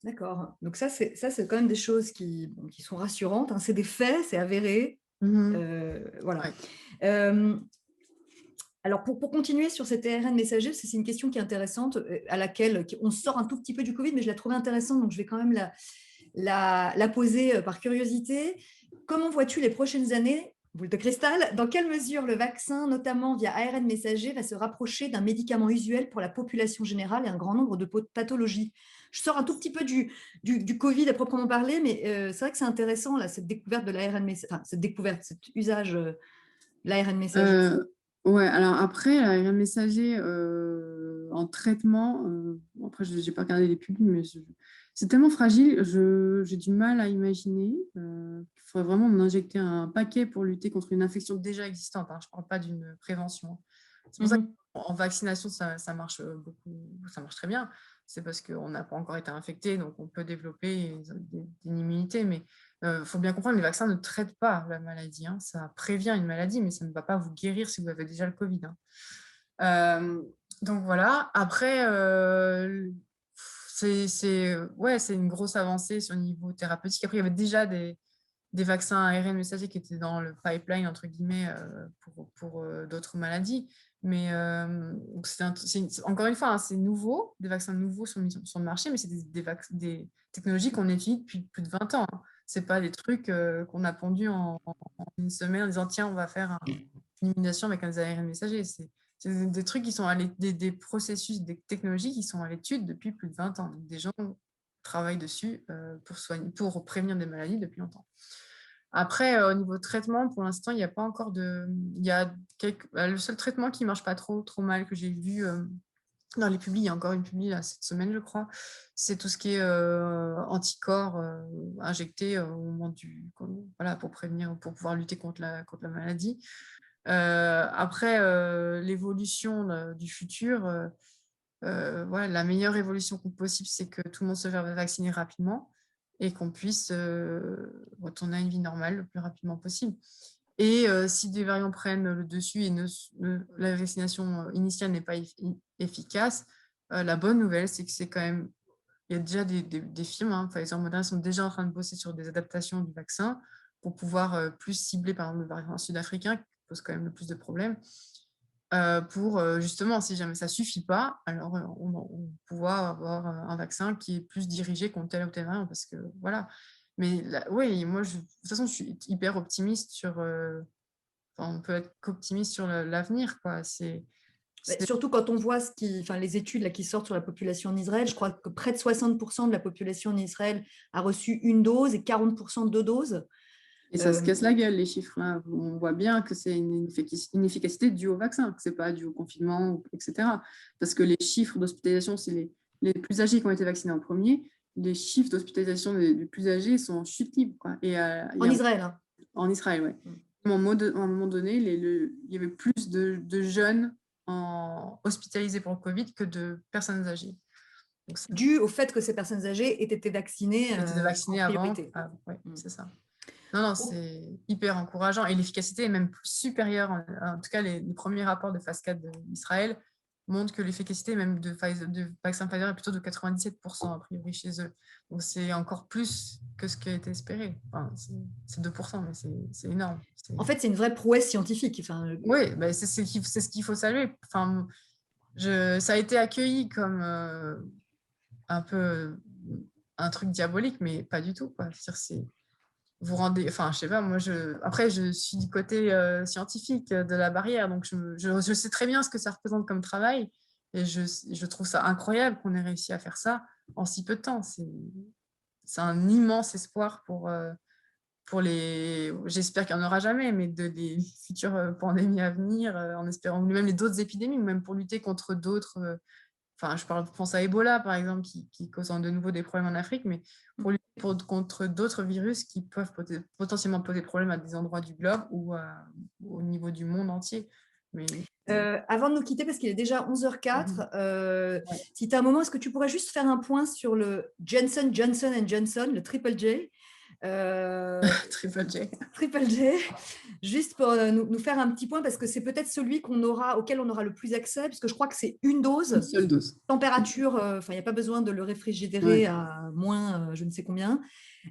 D'accord, donc ça c'est quand même des choses qui sont rassurantes, hein. C'est des faits, c'est avéré. Voilà. Ouais. Alors, pour continuer sur cet ARN messager, c'est une question qui est intéressante, à laquelle on sort un tout petit peu du Covid, mais je la trouve intéressante, donc je vais quand même la poser par curiosité. Comment vois-tu les prochaines années, boule de cristal, dans quelle mesure le vaccin, notamment via ARN messager, va se rapprocher d'un médicament usuel pour la population générale et un grand nombre de pathologies? Je sors un tout petit peu du Covid à proprement parler, mais c'est vrai que c'est intéressant, là, cette découverte de l'ARN messager, enfin, cet usage de l'ARN messager. Ouais, alors après, l'ARN messager en traitement, après, je n'ai pas regardé les publics, mais c'est tellement fragile, j'ai du mal à imaginer qu'il faudrait vraiment en injecter un paquet pour lutter contre une infection déjà existante. Hein. Je ne parle pas d'une prévention. C'est pour ça qu'en vaccination, ça marche beaucoup, ça marche très bien. C'est parce qu'on n'a pas encore été infecté, donc on peut développer une immunité. Mais il faut bien comprendre, les vaccins ne traitent pas la maladie. Hein. Ça prévient une maladie, mais ça ne va pas vous guérir si vous avez déjà le Covid. Hein. Donc voilà. Après, c'est une grosse avancée sur le niveau thérapeutique. Après, il y avait déjà des vaccins ARN messagers qui étaient dans le pipeline, entre guillemets, pour d'autres maladies. Mais encore une fois, hein, c'est nouveau, des vaccins nouveaux sont mis sur le marché, mais c'est des technologies qu'on étudie depuis plus de 20 ans. Hein. Ce n'est pas des trucs qu'on a pondus en une semaine en disant tiens, on va faire une immunisation avec un ARN messager. C'est des trucs qui sont des processus, des technologies qui sont à l'étude depuis plus de 20 ans. Donc, des gens travaillent dessus pour prévenir des maladies depuis longtemps. Après, au niveau de traitement, pour l'instant, il n'y a pas encore de... Il y a le seul traitement qui ne marche pas trop mal que j'ai vu dans les publis, il y a encore une publi là, cette semaine, je crois, c'est tout ce qui est anticorps injectés au moment voilà, pour prévenir, pour pouvoir lutter contre la maladie. Après, l'évolution du futur, ouais, la meilleure évolution possible, c'est que tout le monde se fasse vacciner rapidement et qu'on puisse retourner à une vie normale le plus rapidement possible. Et si des variants prennent le dessus et la vaccination initiale n'est pas efficace, la bonne nouvelle, c'est que c'est quand même... Il y a déjà des firmes, Pfizer, Moderna, sont déjà en train de bosser sur des adaptations du vaccin pour pouvoir plus cibler, par exemple, le variant sud-africain, qui pose quand même le plus de problèmes, pour justement, si jamais ça ne suffit pas, alors on pourra avoir un vaccin qui est plus dirigé contre tel ou tel variant, parce que voilà. Mais oui, moi, de toute façon, je suis hyper optimiste sur... on peut être qu'optimiste sur l'avenir, quoi. Surtout quand on voit les études là, qui sortent sur la population en Israël, je crois que près de 60% de la population en Israël a reçu une dose et 40% deux doses. Et ça se casse la gueule, les chiffres. Là. On voit bien que c'est une efficacité due au vaccin, que ce n'est pas dû au confinement, etc. Parce que les chiffres d'hospitalisation, c'est les plus âgés qui ont été vaccinés en premier. Les chiffres d'hospitalisation des plus âgés sont en chute libre. Quoi. Et, en Israël. En Israël, oui. À un moment donné, il y avait plus de jeunes hospitalisés pour le Covid que de personnes âgées. Dû au fait que ces personnes âgées aient été vaccinées, avant. Oui, c'est ça. Non, c'est hyper encourageant. Et l'efficacité est même plus supérieure. En tout cas, les premiers rapports de phase 4 d'Israël montrent que l'efficacité même de vaccin Pfizer est plutôt de 97% a priori chez eux. Donc, c'est encore plus que ce qui a été espéré. Enfin, c'est 2%, mais c'est énorme. En fait, c'est une vraie prouesse scientifique. Oui, c'est ce qu'il faut saluer. Enfin, ça a été accueilli comme un peu un truc diabolique, mais pas du tout. Quoi. C'est vous rendez, enfin, je sais pas, moi, après, je suis du côté scientifique de la barrière, donc je sais très bien ce que ça représente comme travail, et je trouve ça incroyable qu'on ait réussi à faire ça en si peu de temps. C'est un immense espoir pour j'espère qu'il n'y en aura jamais, mais des futures pandémies à venir, en espérant même les d'autres épidémies, ou même pour lutter contre d'autres... Enfin, je pense à Ebola, par exemple, qui cause de nouveau des problèmes en Afrique, mais pour lutter contre d'autres virus qui peuvent potentiellement poser problème à des endroits du globe ou au niveau du monde entier. Mais... avant de nous quitter, parce qu'il est déjà 11h04, si tu as un moment, est-ce que tu pourrais juste faire un point sur le Johnson Johnson, le Triple J Triple J, juste pour nous faire un petit point, parce que c'est peut-être celui auquel on aura le plus accès, puisque je crois que c'est une seule dose. Température, il n'y a pas besoin de le réfrigérer à moins je ne sais combien.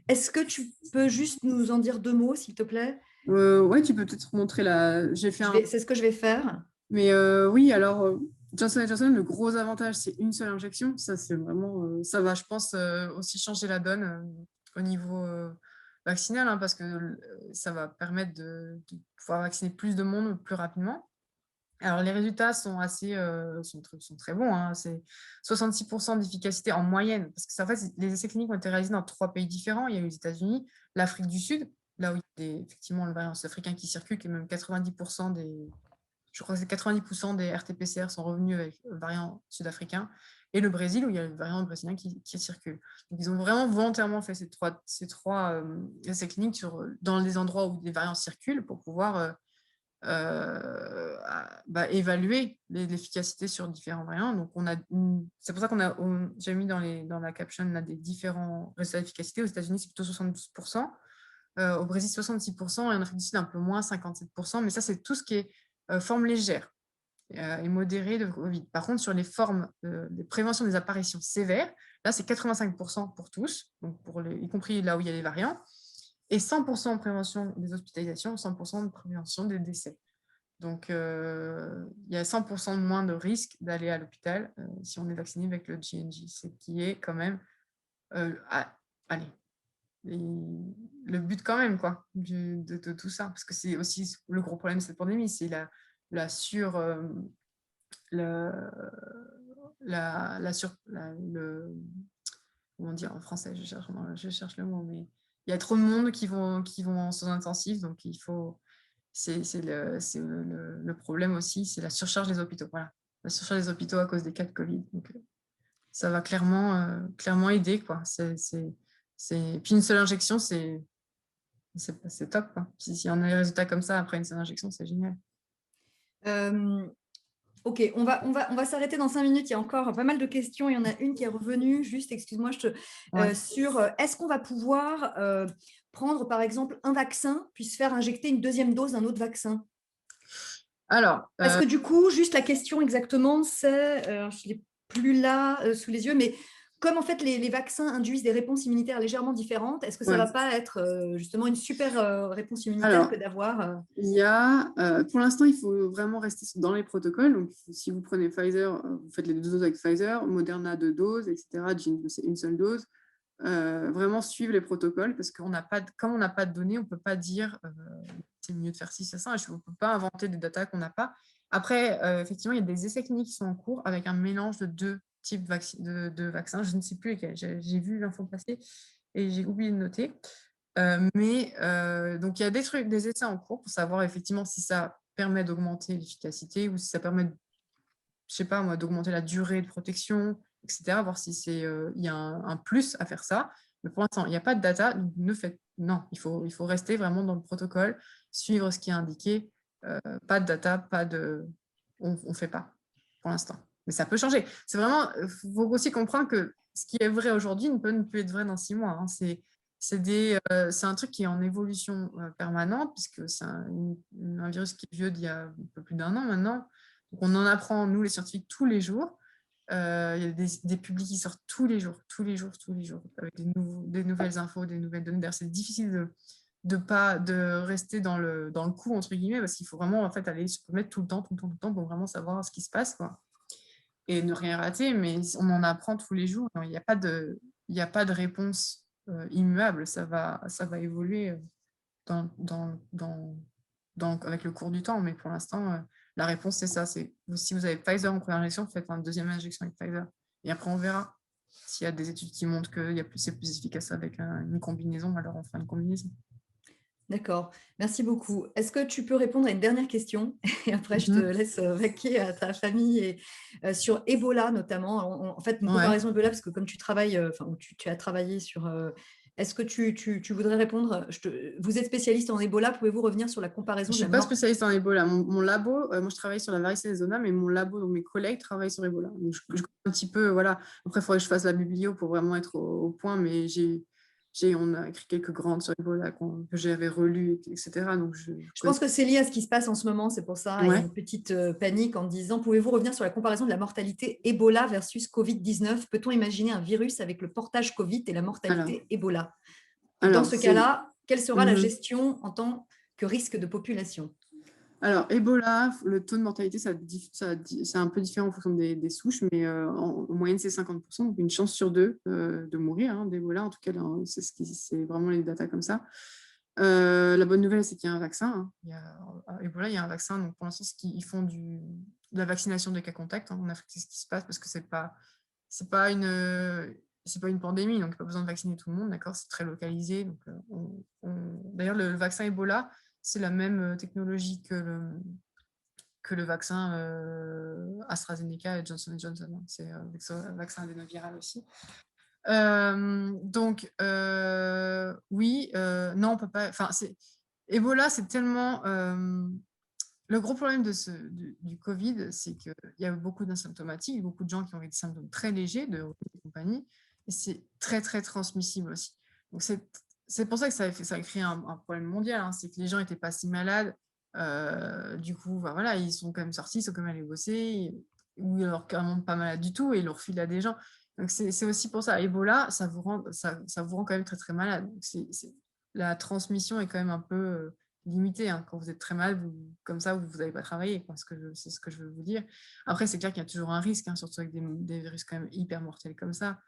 Est-ce que tu peux juste nous en dire 2 mots, s'il te plaît? Oui, tu peux peut-être montrer c'est ce que je vais faire. Mais oui, alors Johnson & Johnson, le gros avantage, c'est une seule injection. Ça, c'est vraiment, ça va, je pense, aussi changer la donne au niveau vaccinal, parce que ça va permettre de pouvoir vacciner plus de monde plus rapidement. Alors, les résultats sont sont très bons. C'est 66% d'efficacité en moyenne, parce que en fait, les essais cliniques ont été réalisés dans 3 pays différents. Il y a eu les États-Unis, l'Afrique du Sud, là où il y a effectivement le variant sud-africain qui circule, qui est même 90% je crois que c'est 90% des RT-PCR sont revenus avec le variant sud-africain, et le Brésil, où il y a le variant brésilien qui circule. Donc, ils ont vraiment volontairement fait ces trois essais cliniques dans les endroits où des variants circulent pour pouvoir évaluer l'efficacité sur différents variants. Donc, c'est pour ça j'ai mis dans la caption là, des différents résultats d'efficacité. Aux États-Unis, c'est plutôt 72%. Au Brésil, 66%, et en Afrique du Sud, un peu moins, 57%. Mais ça, c'est tout ce qui est forme légère et modérée de Covid. Par contre, sur les formes de prévention des apparitions sévères, là, c'est 85% pour tous, donc y compris là où il y a les variants, et 100% de prévention des hospitalisations, 100% de prévention des décès. Donc, il y a 100% de moins de risque d'aller à l'hôpital si on est vacciné avec le JN.J, ce qui est quand même... allez... le but quand même de tout ça, parce que c'est aussi le gros problème de cette pandémie, c'est comment dire en français, je cherche le mot, mais y a trop de monde qui vont en soins intensifs, donc il faut le problème aussi, c'est la surcharge des hôpitaux. Voilà, la surcharge des hôpitaux à cause des cas de Covid. Donc, ça va clairement aider, quoi. Puis une seule injection, c'est top, quoi. Si on a des résultats comme ça après une seule injection, c'est génial. Ok, on va s'arrêter dans 5 minutes. Il y a encore pas mal de questions. Il y en a une qui est revenue. Juste, excuse-moi, sur est-ce qu'on va pouvoir prendre, par exemple, un vaccin, puis se faire injecter une deuxième dose d'un autre vaccin? Alors, Parce que du coup, juste la question exactement, c'est, je ne l'ai plus là sous les yeux, mais comme en fait les vaccins induisent des réponses immunitaires légèrement différentes, est-ce que ça ne va pas être justement une super réponse immunitaire que d'avoir pour l'instant, il faut vraiment rester dans les protocoles. Donc, si vous prenez Pfizer, vous faites les 2 doses avec Pfizer, Moderna 2 doses, etc. C'est une seule dose. Vraiment suivre les protocoles parce comme on n'a pas de données, on ne peut pas dire c'est mieux de faire ci, ça. On ne peut pas inventer des datas qu'on n'a pas. Après, effectivement, il y a des essais cliniques qui sont en cours avec un mélange de 2 types de vaccins. Je ne sais plus lesquels. J'ai vu l'info passer et j'ai oublié de noter. Donc, il y a des essais en cours pour savoir effectivement si ça permet d'augmenter l'efficacité ou si ça permet, je sais pas moi, d'augmenter la durée de protection, etc. Voir si il y a un plus à faire ça. Mais pour l'instant, il n'y a pas de data, donc non, il faut rester vraiment dans le protocole, suivre ce qui est indiqué. Pas de data, on ne fait pas pour l'instant. Mais ça peut changer. C'est vraiment, il faut aussi comprendre que ce qui est vrai aujourd'hui ne peut ne plus être vrai dans 6 mois. Hein. C'est un truc qui est en évolution permanente, puisque c'est un virus qui est vieux d'il y a un peu plus d'1 an maintenant. Donc on en apprend, nous, les scientifiques, tous les jours. Il y a des publics qui sortent tous les jours, avec des nouvelles infos, des nouvelles données. D'ailleurs, c'est difficile de rester dans le coup, entre guillemets, parce qu'il faut vraiment en fait, aller se mettre tout le temps pour vraiment savoir ce qui se passe, quoi. Et ne rien rater, mais on en apprend tous les jours. Il n'y a pas de réponse immuable, ça va évoluer avec le cours du temps, mais pour l'instant, la réponse, c'est ça. Si vous avez Pfizer en première injection, faites une deuxième injection avec Pfizer. Et après, on verra. S'il y a des études qui montrent que c'est plus efficace avec une combinaison, alors on fera une combinaison. D'accord, merci beaucoup. Est-ce que tu peux répondre à une dernière question? Et après, je te laisse vaquer à ta famille et sur Ebola notamment. En fait, une comparaison Ebola, parce que comme tu travailles, tu as travaillé sur. Est-ce que tu voudrais répondre? Vous êtes spécialiste en Ebola, pouvez-vous revenir sur la comparaison? Je ne suis pas spécialiste en Ebola. Mon labo, moi je travaille sur la varicelle zona, mais mon labo, donc mes collègues travaillent sur Ebola. Donc, je connais un petit peu, voilà. Après, il faudrait que je fasse la biblio pour vraiment être au point, mais on a écrit quelques grandes sur Ebola que j'avais relues, etc. Donc je pense que c'est lié à ce qui se passe en ce moment, c'est pour ça. Il y a une petite panique en disant, pouvez-vous revenir sur la comparaison de la mortalité Ebola versus Covid-19? Peut-on imaginer un virus avec le portage Covid et la mortalité Ebola? Et dans ce cas-là, quelle sera la gestion en tant que risque de population? Alors, Ebola, le taux de mortalité, c'est un peu différent en fonction des souches, mais en moyenne, c'est 50%, donc une chance sur 2 de mourir d'Ebola. En tout cas, c'est vraiment les datas comme ça. La bonne nouvelle, c'est qu'il y a un vaccin. Ebola, il y a un vaccin. Donc, pour l'instant, ils font de la vaccination des cas contacts. En Afrique, c'est ce qui se passe parce que c'est pas une pandémie, donc il n'y a pas besoin de vacciner tout le monde, d'accord? C'est très localisé. Donc, d'ailleurs, le vaccin Ebola, c'est la même technologie que le vaccin AstraZeneca et Johnson & Johnson. C'est un vaccin adénoviral aussi. Donc, oui, non, on peut pas. Enfin, Ebola, c'est tellement. Le gros problème du Covid, c'est qu'il y a beaucoup d'asymptomatiques, beaucoup de gens qui ont eu des symptômes très légers de compagnie, et c'est très, très transmissible aussi. Donc, c'est pour ça que ça a créé un problème mondial, c'est que les gens n'étaient pas si malades. Du coup, voilà, ils sont quand même sortis, ils sont quand même allés bosser, ou alors carrément pas malades du tout, et ils leur filent à des gens. Donc, c'est aussi pour ça. Ebola, ça vous rend quand même très, très malade. Donc, la transmission est quand même un peu limitée. Quand vous êtes très malade, comme ça, vous n'avez pas travaillé. C'est ce que je veux vous dire. Après, c'est clair qu'il y a toujours un risque, surtout avec des virus quand même hyper mortels comme ça.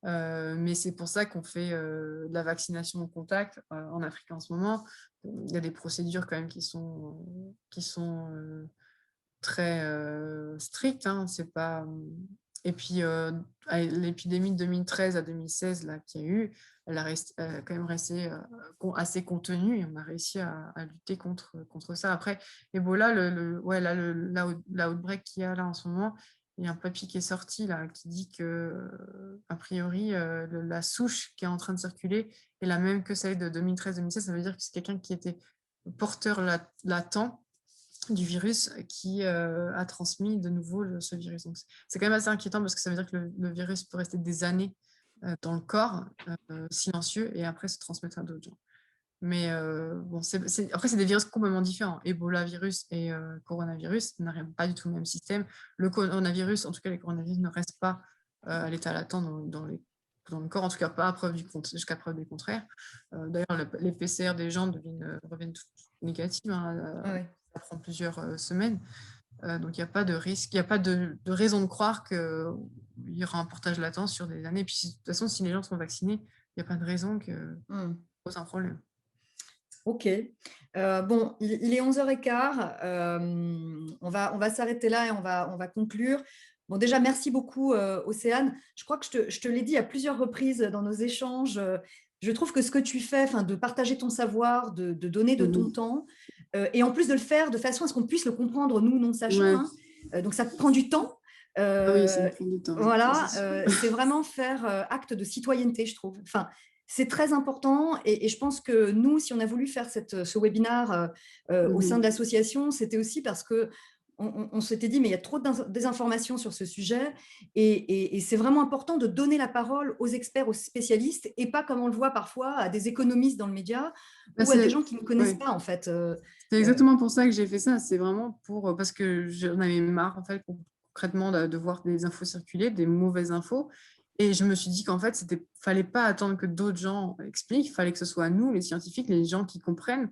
Mais c'est pour ça qu'on fait de la vaccination au contact en Afrique en ce moment. Il y a des procédures quand même qui sont très strictes. C'est pas... Et puis, l'épidémie de 2013 à 2016 là, qu'il y a eu, quand même resté assez contenue et on a réussi à lutter contre ça. Après, Ebola, l'outbreak qu'il y a là en ce moment, il y a un papier qui est sorti là qui dit que, a priori, la souche qui est en train de circuler est la même que celle de 2013-2016. Ça veut dire que c'est quelqu'un qui était porteur latent du virus qui a transmis de nouveau ce virus. Donc, c'est quand même assez inquiétant parce que ça veut dire que le virus peut rester des années dans le corps, silencieux, et après se transmettre à d'autres gens. Mais bon, après, c'est des virus complètement différents. Ebola virus et coronavirus n'arrivent pas du tout le même système. Le coronavirus, en tout cas les coronavirus, ne restent pas à l'état latent dans le corps, en tout cas pas jusqu'à preuve du contraire. D'ailleurs, les PCR des gens reviennent toutes négatives. Ça prend plusieurs semaines. Donc, il n'y a pas de risque, il n'y a pas de raison de croire qu'il y aura un portage latent sur des années. Et puis, de toute façon, si les gens sont vaccinés, il n'y a pas de raison que ça pose un problème. Ok. Bon, il est 11h15. On va s'arrêter là et on va conclure. Bon, déjà, merci beaucoup, Océane. Je crois que je te l'ai dit à plusieurs reprises dans nos échanges. Je trouve que ce que tu fais, de partager ton savoir, de donner de ton temps, et en plus de le faire de façon à ce qu'on puisse le comprendre, nous, non sachants. Donc, ça prend du temps. Oui, ça prend du temps. Voilà, c'est vraiment faire acte de citoyenneté, je trouve. C'est très important et je pense que nous, si on a voulu faire ce webinaire au sein de l'association, c'était aussi parce que on s'était dit, mais il y a trop de désinformation sur ce sujet et c'est vraiment important de donner la parole aux experts, aux spécialistes et pas comme on le voit parfois à des économistes dans le média ou à des gens qui ne connaissent pas en fait. C'est exactement pour ça que j'ai fait ça. C'est vraiment parce que j'en avais marre en fait concrètement de voir des infos circuler, des mauvaises infos. Et je me suis dit qu'en fait, fallait pas attendre que d'autres gens expliquent, il fallait que ce soit nous, les scientifiques, les gens qui comprennent,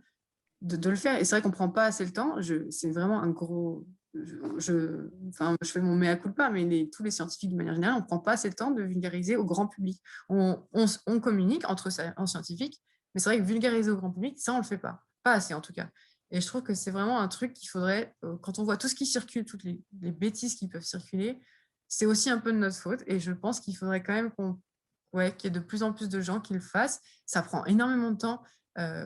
de le faire. Et c'est vrai qu'on prend pas assez le temps. C'est vraiment un gros... je fais mon mea culpa, mais tous les scientifiques de manière générale, on prend pas assez le temps de vulgariser au grand public. On communique entre scientifiques, mais c'est vrai que vulgariser au grand public, ça, on le fait pas. Pas assez, en tout cas. Et je trouve que c'est vraiment un truc qu'il faudrait, quand on voit tout ce qui circule, toutes les bêtises qui peuvent circuler, c'est aussi un peu de notre faute. Et je pense qu'il faudrait quand même qu'il y ait de plus en plus de gens qui le fassent. Ça prend énormément de temps.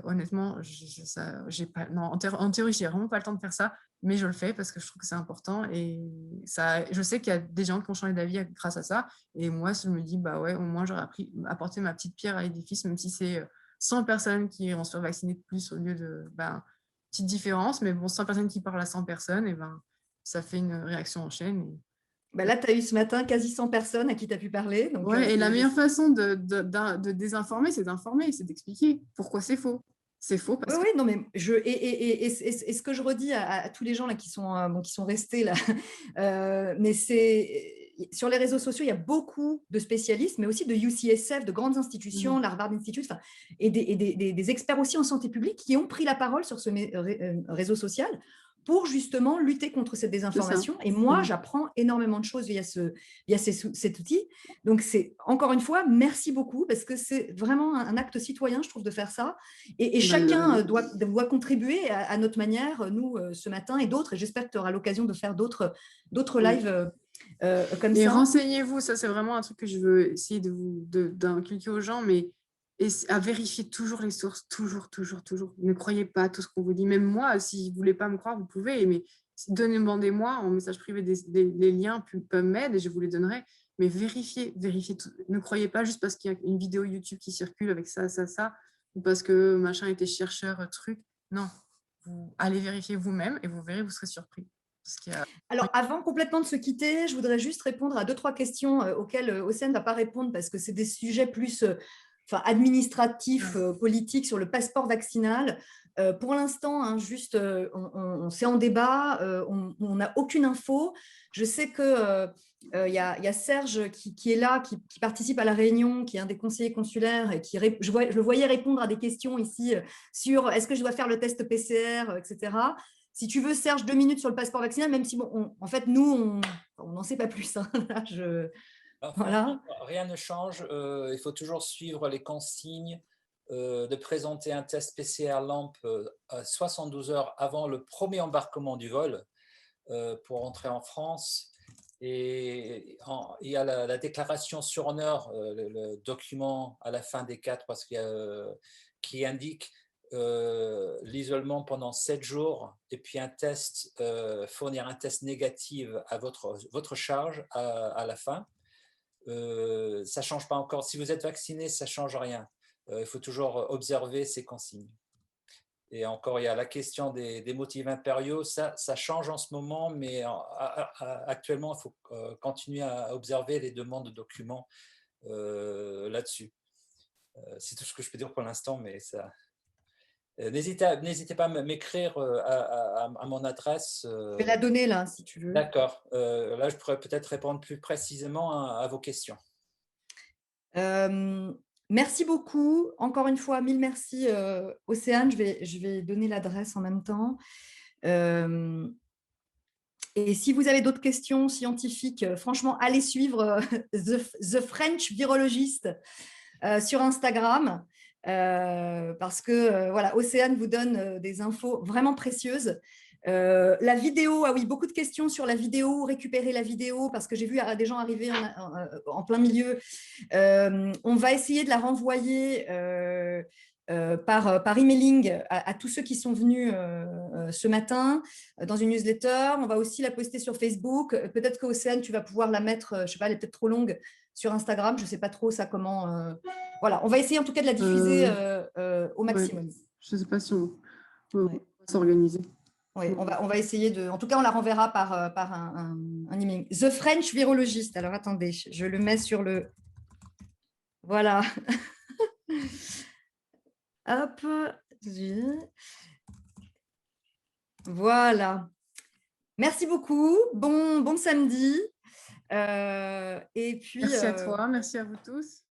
Honnêtement, j'ai pas, non, en théorie, j'ai vraiment pas le temps de faire ça, mais je le fais parce que je trouve que c'est important. Et je sais qu'il y a des gens qui ont changé d'avis grâce à ça. Et moi, je me dis, bah ouais, au moins, j'aurais apporté ma petite pierre à l'édifice, même si c'est 100 personnes qui vont se faire vacciner de plus au lieu de... petite différence, mais bon, 100 personnes qui parlent à 100 personnes, et ça fait une réaction en chaîne. Là, tu as eu ce matin quasi 100 personnes à qui tu as pu parler. Donc, et la meilleure façon de désinformer, c'est d'informer, c'est d'expliquer pourquoi c'est faux. C'est faux parce que... Oui, non, mais ce que je redis à tous les gens là, qui sont restés là, mais c'est... Sur les réseaux sociaux, il y a beaucoup de spécialistes, mais aussi de UCSF, de grandes institutions, l'Harvard Institute, et des experts aussi en santé publique qui ont pris la parole sur ce réseau social pour justement lutter contre cette désinformation. Et moi, j'apprends énormément de choses via cet outil. Donc, c'est encore une fois, merci beaucoup, parce que c'est vraiment un acte citoyen, je trouve, de faire ça. Et chacun doit contribuer à notre manière, nous, ce matin, et d'autres. Et j'espère que tu auras l'occasion de faire d'autres lives comme ça. Et renseignez-vous, ça, c'est vraiment un truc que je veux essayer d'inculquer aux gens, mais à vérifier toujours les sources, toujours. Ne croyez pas à tout ce qu'on vous dit. Même moi, si vous ne voulez pas me croire, vous pouvez, mais demandez-moi en message privé des liens PubMed et je vous les donnerai. Mais vérifiez tout. Ne croyez pas juste parce qu'il y a une vidéo YouTube qui circule avec ça, ou parce que machin était chercheur, truc. Non, vous allez vérifier vous-même et vous verrez, vous serez surpris. Alors, avant complètement de se quitter, je voudrais juste répondre à 2-3 questions auxquelles Océane ne va pas répondre parce que c'est des sujets plus administratifs, politiques sur le passeport vaccinal. Pour l'instant, juste, c'est en débat, on n'a aucune info. Je sais que y a Serge qui est là, qui participe à la réunion, qui est un des conseillers consulaires et je le voyais répondre à des questions ici sur est-ce que je dois faire le test PCR, etc. Si tu veux, Serge, 2 minutes sur le passeport vaccinal, même si, en fait, nous, on n'en sait pas plus. Hein. Là, voilà. Rien ne change. Il faut toujours suivre les consignes de présenter un test PCR LAMP 72 heures avant le premier embarquement du vol pour entrer en France. Et il y a la déclaration sur honneur, le document à la fin des 4, parce qui indique l'isolement pendant 7 jours et puis un test, fournir un test négatif à votre charge à la fin. Ça ne change pas encore. Si vous êtes vacciné, ça ne change rien. Il faut toujours observer ces consignes. Et encore, il y a la question des motifs impériaux. Ça change en ce moment, mais actuellement, il faut continuer à observer les demandes de documents là-dessus. C'est tout ce que je peux dire pour l'instant, mais ça... N'hésitez pas à m'écrire à mon adresse. Je vais la donner là, si tu veux. D'accord. Là, je pourrais peut-être répondre plus précisément à vos questions. Merci beaucoup. Encore une fois, mille merci, Océane. Je vais donner l'adresse en même temps. Et si vous avez d'autres questions scientifiques, franchement, allez suivre The French Virologist sur Instagram. Parce que voilà, Océane vous donne des infos vraiment précieuses. La vidéo, ah oui, beaucoup de questions sur la vidéo, récupérer la vidéo, parce que j'ai vu des gens arriver en plein milieu. On va essayer de la renvoyer par emailing à tous ceux qui sont venus ce matin dans une newsletter. On va aussi la poster sur Facebook. Peut-être qu'Océane, tu vas pouvoir la mettre, je ne sais pas, elle est peut-être trop longue, sur Instagram. Je ne sais pas trop ça comment... Voilà, on va essayer en tout cas de la diffuser au maximum. Ouais. Je ne sais pas si on peut s'organiser. Oui, on va essayer de... En tout cas, on la renverra par un emailing. The French Virologist. Alors, attendez, je le mets sur le... Voilà. Hop. Voilà. Merci beaucoup. Bon samedi. Et puis, merci à toi, merci à vous tous.